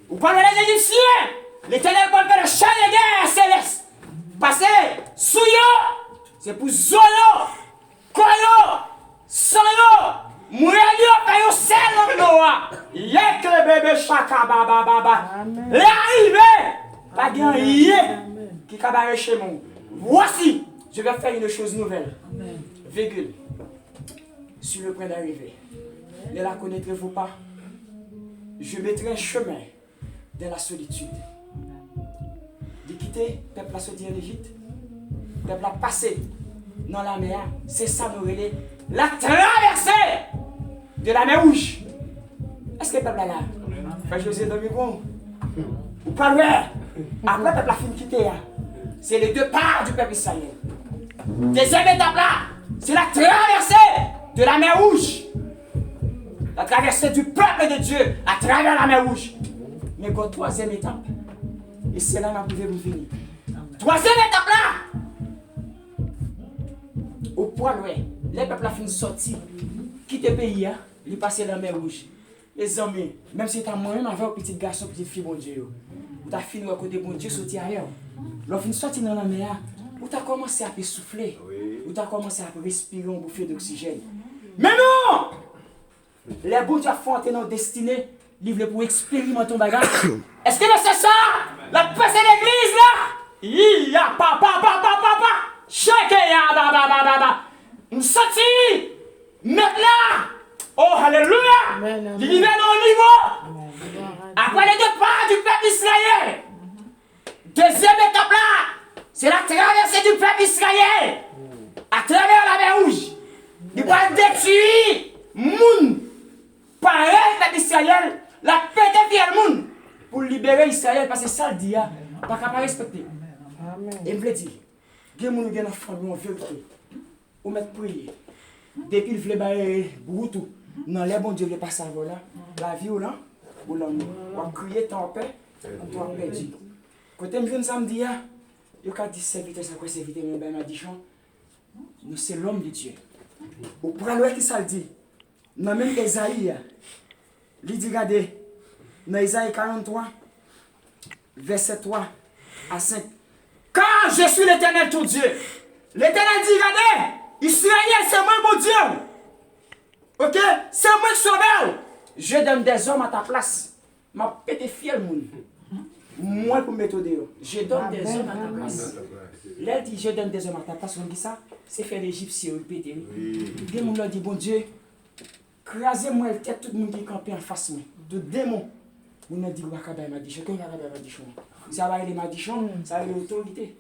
Vous parlez des Égyptiens, l'Éternel va faire le champ de guerre céleste. Parce que, sous yo, c'est pour Zolo, Koyo, Sanyo, Mouyelio, Kayo, Sel, Noah. Yek le bébé chaka, baba. L'arrivée, pas de rien qui cabaret chez moi. Voici, je vais faire une chose nouvelle. Virgule. Sur le point d'arriver. Ne la connaîtrez-vous pas? Je mettrai un chemin dans la solitude. De quitter, peuple a sorti en Égypte. Peuple a passé dans la mer. C'est ça nous relais. La traversée de la mer Rouge. Est-ce que le peuple est là? Frère José Domingos. Ou pas loin. Après, le peuple a fini de quitter. C'est les deux parts du peuple israélien. Deuxième étape là, c'est la traversée de la mer Rouge. La traversée du peuple de Dieu à travers la mer Rouge. Mais quand troisième étape, et c'est là que vous finir. Troisième étape là, au point loin, les peuples ont fini de sortir, quitter le pays, ils passent dans la mer Rouge. Les amis, même si tu as moi-même avec un petit garçon, petite fille, bon Dieu, vous avez fini à côté bon Dieu, sortir ailleurs. Lorsque vous sortez dans la mer, vous avez commencé à souffler, vous avez commencé à respirer une bouffée d'oxygène. Mais non! Les bons Dieu font entrer dans la destinée, livrés pour expérimenter ton bagage. Est-ce que c'est ça? La passée d'église là? Il y a papa. Chacun y a baba. Nous sortis. Maintenant. Oh, alléluia. Il y a un niveau. Après les deux pas du peuple israélien. Deuxième étape là, c'est la traversée du peuple israélien. À travers la mer Rouge. Il va détruire moun. Pareil d'Israël, la pété fier moun pour libérer Israël parce que ça le dit, pas capable respecter. Et me dit, gen moun gen enfant en vérité. Ou mettre prier. Depuis le vle bailler broutou, non les bon Dieu veut pas savoir là, la vie ou là, ou là on crier tant paix, on doit perdu. Quand me vient samedi yo ka dit serviteur ça quoi serviteur mais ben m'a dit nous c'est l'homme de Dieu. Ou prendre qui ça le dit. Dans même Esaïe, il dit regardez, dans Esaïe 43, verset 3 à 5. Quand je suis l'Éternel ton Dieu, l'Éternel dit regardez, Israël c'est moi mon Dieu. Ok? C'est moi qui sauve. Je donne des hommes à ta place. Ma pété fiel moun. Moi pour mettre dehors. Je donne des hommes à ta place. Là dit je donne des hommes à ta place. On dit ça, c'est faire l'Égyptien répéter. Des moun leur dit bon Dieu, crasez-moi la tête tout le monde qui campé en face moi. De démons. On a dit Wakaba Madichon. Quand Wakaba Madichon. Ça va aller Madichon, ça va aller l'autorité.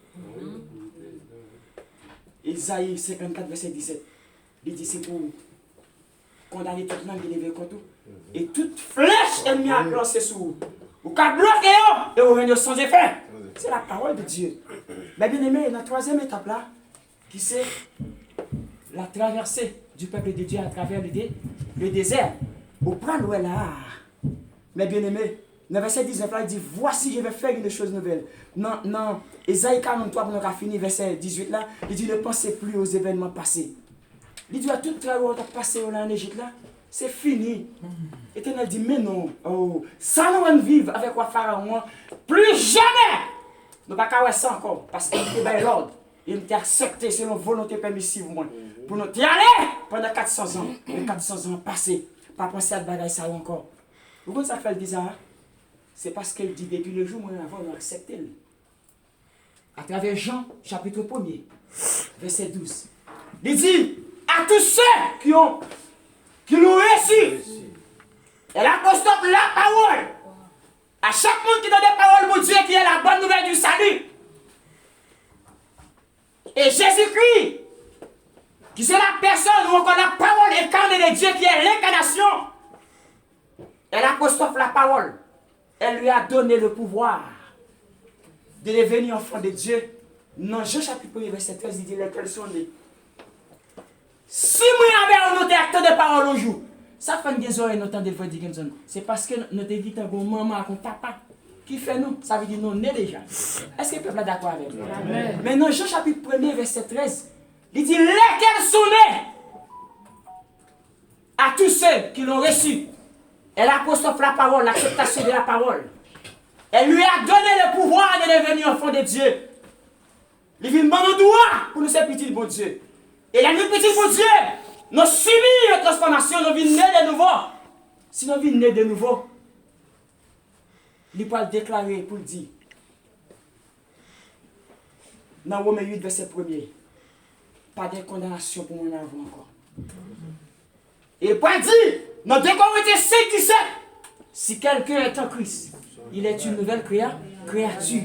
Isaïe 54 verset 17. Il dit c'est pour condamner tout le monde qui levé contre tout. Et toute flèche ennemie a lancé sur vous. Vous pouvez bloquer et vous venez sans effet. C'est la parole de Dieu. Mais bien aimé, la troisième étape là, qui c'est la traversée du peuple de Dieu à travers le désert. Vous prenez là. Mais bien aimé, dans verset 19 là, il dit voici je vais faire une chose nouvelle. Non, Esaïe 43, pour nous finir, verset 18 là, il dit ne pensez plus aux événements passés. Il dit à tout le travail qu'on a passé en Égypte là, c'est fini. L'Éternel dit mais non, ça nous va vivre avec quoi Pharaon, plus jamais. Nous ne pouvons pas faire ça encore, parce qu'il était l'ordre. Il était accepté selon volonté permissive pour nous y aller pendant 400 ans. Les 400 ans passés, pas penser à bagaille ça encore. Pourquoi ça fait le bizarre? C'est parce qu'elle dit depuis le jour où avant nous accepter. À travers Jean, chapitre 1er, verset 12. Il dit à tous ceux qui l'ont reçu, elle apostole la parole. À chaque monde qui donne des paroles pour Dieu qui est la bonne nouvelle du salut. Et Jésus-Christ, qui c'est la personne où on connaît la parole incarnée de Dieu qui est l'incarnation. Elle apostrophe la parole. Elle lui a donné le pouvoir de devenir enfant de Dieu. Dans Jean chapitre 1 verset 13, il dit lesquels sont nés. Si nous avons un acteur de parole au jour, ça fait des oreilles nous de dire c'est parce que notre évite un bon maman, un papa qui fait nous. Ça veut dire nous nés déjà. Est-ce que le peuple est d'accord avec nous? Mais dans Jean chapitre 1 verset 13, il dit lesquels sont nés à tous ceux qui l'ont reçu. Elle apostrophe la parole, l'acceptation de la parole. Elle lui a donné le pouvoir de devenir enfant de Dieu. Il vient demander droit pour nous faire petit bon Dieu. Et la nuit petit bon Dieu, nous subissons la transformation, nous venons naître de nouveau. Si nous venons naître de nouveau, il peut le déclarer pour le dire. Dans Romains 8, verset 1er, pas de condamnation pour mon avant encore. Et il peut dire, dans 2 Corinthiens 5, 17, si quelqu'un est en Christ, il est une nouvelle créature.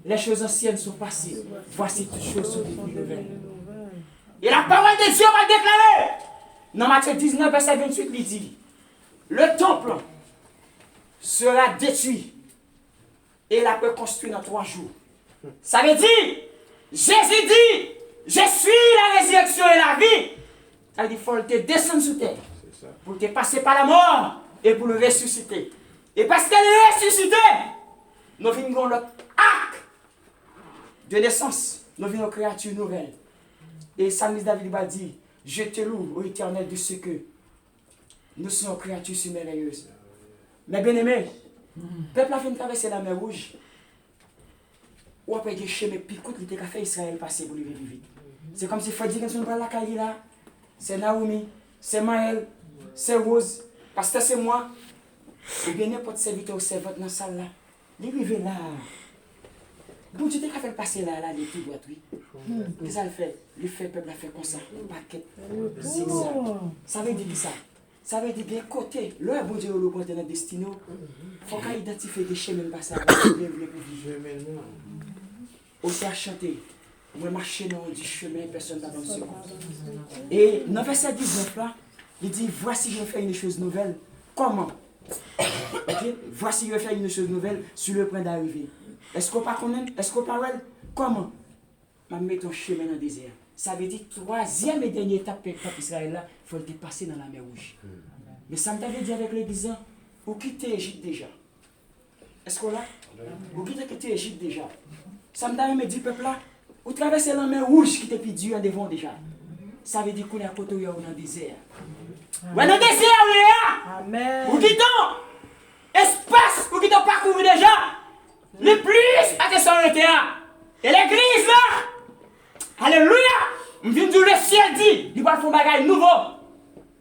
Les choses anciennes sont passées. Voici toutes choses sont devenues nouvelles. Et la parole de Dieu va déclarer. Dans Matthieu 19, verset 28, il dit, le temple sera détruit et la peut construire dans 3 jours. Ça veut dire, Jésus dit, je suis la résurrection et la vie. Ça veut dire, il faut te descendre sous terre. Pour te passer par la mort et pour le ressusciter. Et parce qu'elle est ressuscitée, nous venons notre acte de naissance. Nous venons créature nouvelle. Et Psalmiste David va dire, je te loue, ô Éternel, de ce que nous sommes créatures si merveilleuses. Mais bien aimé, le peuple a fait traverser la mer Rouge. Ou après des chemins picoutes, il a fait Israël passer pour lui vite. C'est comme si il faut dire que nous sommes la caille là. C'est Naomi, c'est Maël, c'est Rose, parce que c'est moi. Ou bien n'importe serviteur ou servante dans la salle là. Il arrive là. Bon, tu t'es fait passer là, il est tout droit, oui. Qu'est-ce que ça fait? Le fait, le peuple a fait comme ça, paquet, zigzag. Ça veut dire ça. Ça veut dire des côtés. Là, bon Dieu, le côté de notre destinée, il faut qu'on identifie des chemins de passage. Aussi à chanter. Moi, marcher dans du chemin, personne n'a pensé. Et dans verset 19 là, il dit, voici je vais faire une chose nouvelle. Comment? Ok? Voici je vais faire une chose nouvelle sur le point d'arriver. Est-ce qu'on pas connaît? Est-ce qu'on pas ouais? Comment? Je vais mettre ton chemin dans le désert. Ça veut dire troisième et dernière étape pour le peuple Israël là, il faut le dépasser dans la mer Rouge. Mais ça me t'avait dit avec l'église, vous quittez l'Égypte déjà. Est-ce qu'on l'a? Vous quittez l'Égypte déjà. Ça me t'avait dit peuple là, vous traversez la mer Rouge qui était plus dur devant déjà. Ça veut dire qu'on est à côté dans le désert. Ouais, dans le désert, on est là.
Amen.
Vous quittez espace, vous quittez parcouru déjà. Le plus à tes sonnetés là. Et l'église là. Alléluia. Je viens de dire le ciel dit, il va faire un bagage nouveau.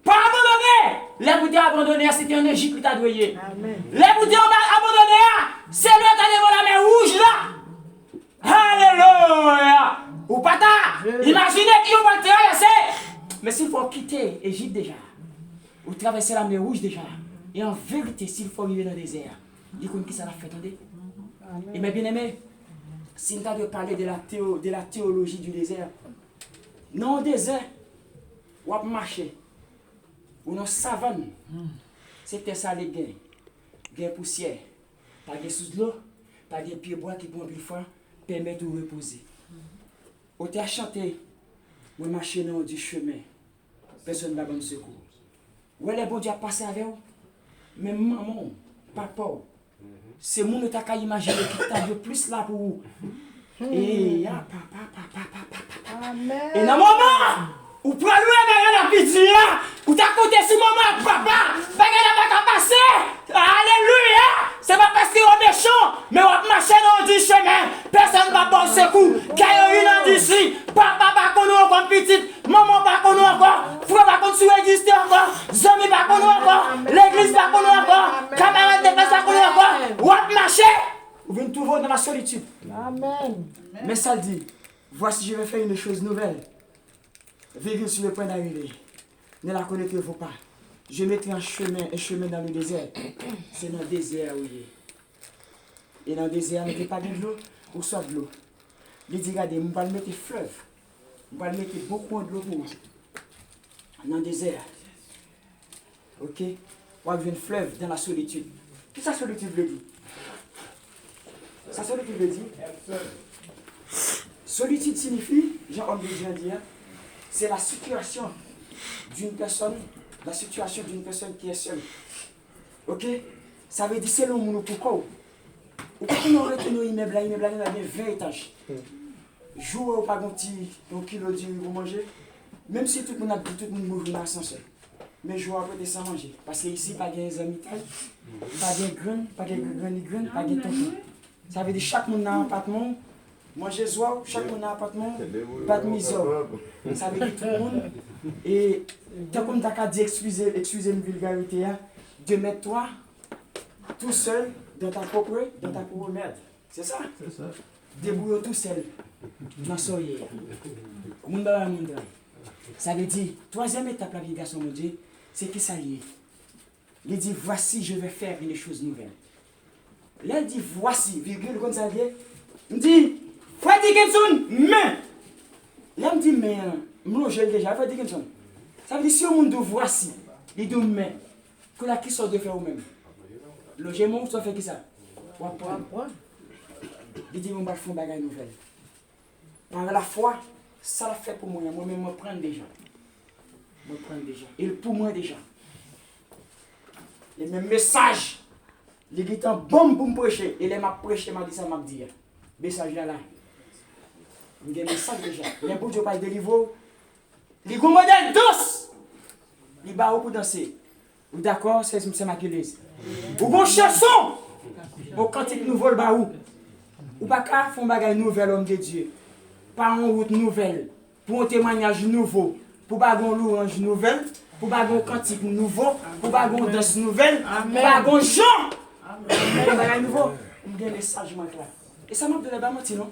Pas abandonner. Les boutons abandonnés, c'était en Égypte qui t'a doué. Les boutons abandonnés, c'est le temps devant la mer rouge là. Alléluia. Ou pas tard. Imaginez qui va le traverser. Mais s'il faut quitter l'Égypte déjà, ou traverser la mer rouge déjà, et en vérité, s'il faut vivre dans le désert, il connaît qui ça l'a fait, attendez. Et mes bien-aimés, si nous avons parlé de la théologie du désert, dans le désert, on va marcher, ou dans la savane, c'était ça les gains. Gains poussière, pas de sous de l'eau, pas de pieds bois qui prennent plus fort, permettent de reposer. On t'a chanté, on marche dans du chemin, personne ne va donner secours. Où est le bon Dieu a passé avec vous? Mais maman, papa, c'est mon qui t'a imaginé qui t'a plus là pour vous. Et papa. Et dans le moment où vous prenez la pitié, où t'as côté sur maman, papa, bagage n'a pas passé. Alléluia! C'est pas parce qu'il est méchant, mais on va marcher dans du chemin. Personne ne va pas secours. Car il y a une d'ici. Papa va qu'on nous encore petite. Maman va qu'on nous encore. Frère va qu'on nous exister encore. Zami va qu'on nous encore. L'église va qu'on nous encore. Camarade de classe va qu'on nous encore. On va marcher. Vous venez toujours dans la solitude.
Amen.
Mais ça dit, voici je vais faire une chose nouvelle. Vivre sur le point d'arriver. Ne la connaissez-vous pas. Je mettrai un chemin dans le désert. C'est dans le désert, oui. Et dans le désert, mettez pas de l'eau ou soit de l'eau. Il dit, regardez, on va le mettre fleuve. On va le mettre beaucoup de l'eau pour vous. Dans le désert. Ok? On va une fleuve dans la solitude. Qu'est-ce que la solitude veut dire? Ça solitude veut dire? Solitude signifie, Jean-Homme de Dieu dit, c'est la situation d'une personne qui est seule. Ok? Ça veut dire c'est le monde pourquoi? Ou quand on aurait tenu immeuble là, il y a 20 étages. Jouer ou pas un kilo de pour manger, même si tout le monde a dit tout le monde mange dans l'ascenseur. Mais jouer après sans manger. Parce que ici, pas de amis taille, pas de graines, pas de graines, pas de tonton. Ça veut dire chaque monde a un appartement. Manger soir, chaque monde a un appartement, pas de misère. Ça veut dire tout le monde. Et tant qu'on t'a dit, excusez une vulgarité, de mettre toi tout seul dans ta propre merde. C'est ça? C'est ça. Débrouille tout seul. Dans soyez. Ça veut dire, troisième étape, la vie garçon, mon Dieu, c'est que ça y est. Il dit, voici, je vais faire une chose nouvelle. Là, il dit, voici, virgule, comme ça vient. Il dit, Freddy Kenson, mais. Là, il me dit, mais, je l'ai déjà, Freddy Kenson. Ça veut dire, si on me dit, voici, il dit, mais, que la qui sort de faire vous-même. Le gémon, ça fait qui ça? Il dit, on va faire une bagarre nouvelle. Par la foi, ça l'a fait pour moi. Moi-même, je prends déjà. Et pour moi déjà. Et même message, il est en bombe pour me prêcher. Et il m'a prêché, m'a dit ça, m'a dit. Message là. Il y a un message déjà. Il y a un peu de pas délivrer. Il y a un modèle douce. Il va pour danser. Vous d'accord? C'est ma église. Ou bon chanson. Au cantique nouveau le baou. Ou pas qu'à faire un bagage nouvel, homme de Dieu. Pas en route nouvelle. Pour un témoignage nouveau. Pour pas une louange nouvelle. Pour pas un cantique nouveau. Pour pas une danse nouvelle. Pour pas un chant. Pour un bagage nouveau. Il y a un message là. Et ça m'a donné pas mentir, non?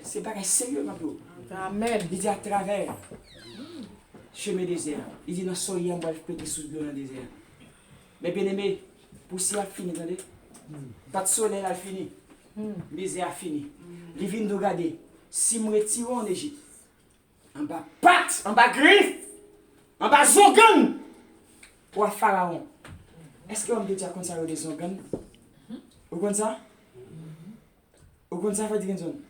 C'est pas sérieux, ma bro.
Amen.
Il dit à travers chemin désert. Il dit dans soyez en bas, je peux te sous l'eau dans le désert. Mais bien aimé, poussière fini, attendez. Pas de soleil a fini. Misère a fini. Les vignes de regarder. si je me retire en Égypte, en bas patte, en bas griffe, en bas zongan, pour le pharaon. Est-ce que on peut dire comme ça, des zongan? Vous comprenez ça? Vous comprenez ça, vous dire zone?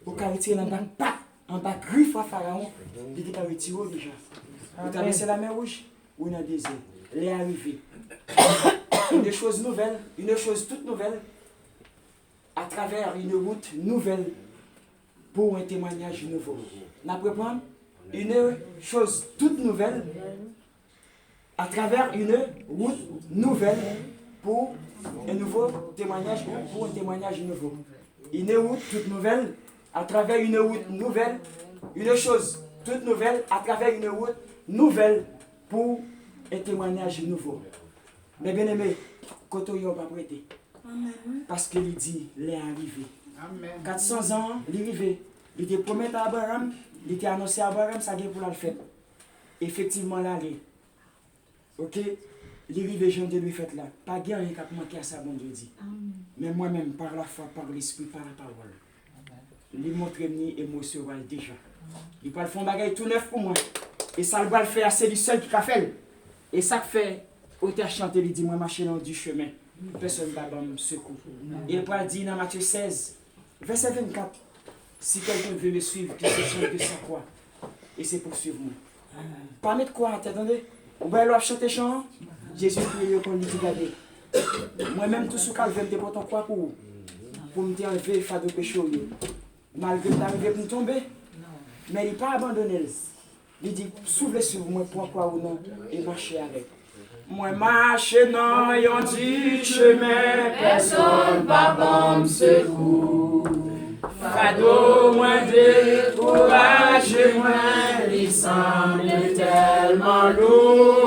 Vous pouvez retirer en bas patte, en bas griffe au pharaon, il peut retirer déjà. Vous traversez la mer Rouge ou dans le désert. Les arrivées. Une chose nouvelle, une chose toute nouvelle, à travers une route nouvelle pour un témoignage nouveau. Nous apprenons une chose toute nouvelle à travers une route nouvelle pour un nouveau témoignage, pour un témoignage nouveau. Une route toute nouvelle à travers une route nouvelle, une chose toute nouvelle à travers une route nouvelle pour un témoignage nouveau. Mais bien aimé, quand on n'a pas prêté, parce qu'il dit, il est arrivé. 400 ans, il est arrivé. Il était promis à Abraham, il était annoncé à Abraham, ça vient pour le faire. Effectivement, là, il est. Ok? Il est arrivé, je de lui fait là. Pas guère qui a manqué à ça, bon Dieu dit. Mais moi-même, par la foi, par l'esprit, par la parole, il montre mes émotions déjà. Il va faire un bagage tout neuf pour moi. Et ça va le faire, c'est lui seul qui l'a fait. Et ça fait, auteur chanté, il dit, moi, marcher dans du chemin. Personne ne va me secours. Il va dire dans Matthieu 16, verset 24, si quelqu'un veut me suivre, qu'il se change de sa croix. Et c'est pour suivre moi. Parmi de quoi, attendez, on va aller chanter chant. Jésus priait qu'on lui dit, regardez. Moi-même, tout ce qu'il veut, je ne pas quoi pour me enlever le fardeau péché. Malgré que t'arrives pour me tomber. Mais il n'a pas abandonné. Il dit, soufflez sur moi, pourquoi ou non, et marchez avec. Moi, marcher dans un dit chemin, personne va me secours. Fado, moi, découragé, moi, il semble tellement lourd.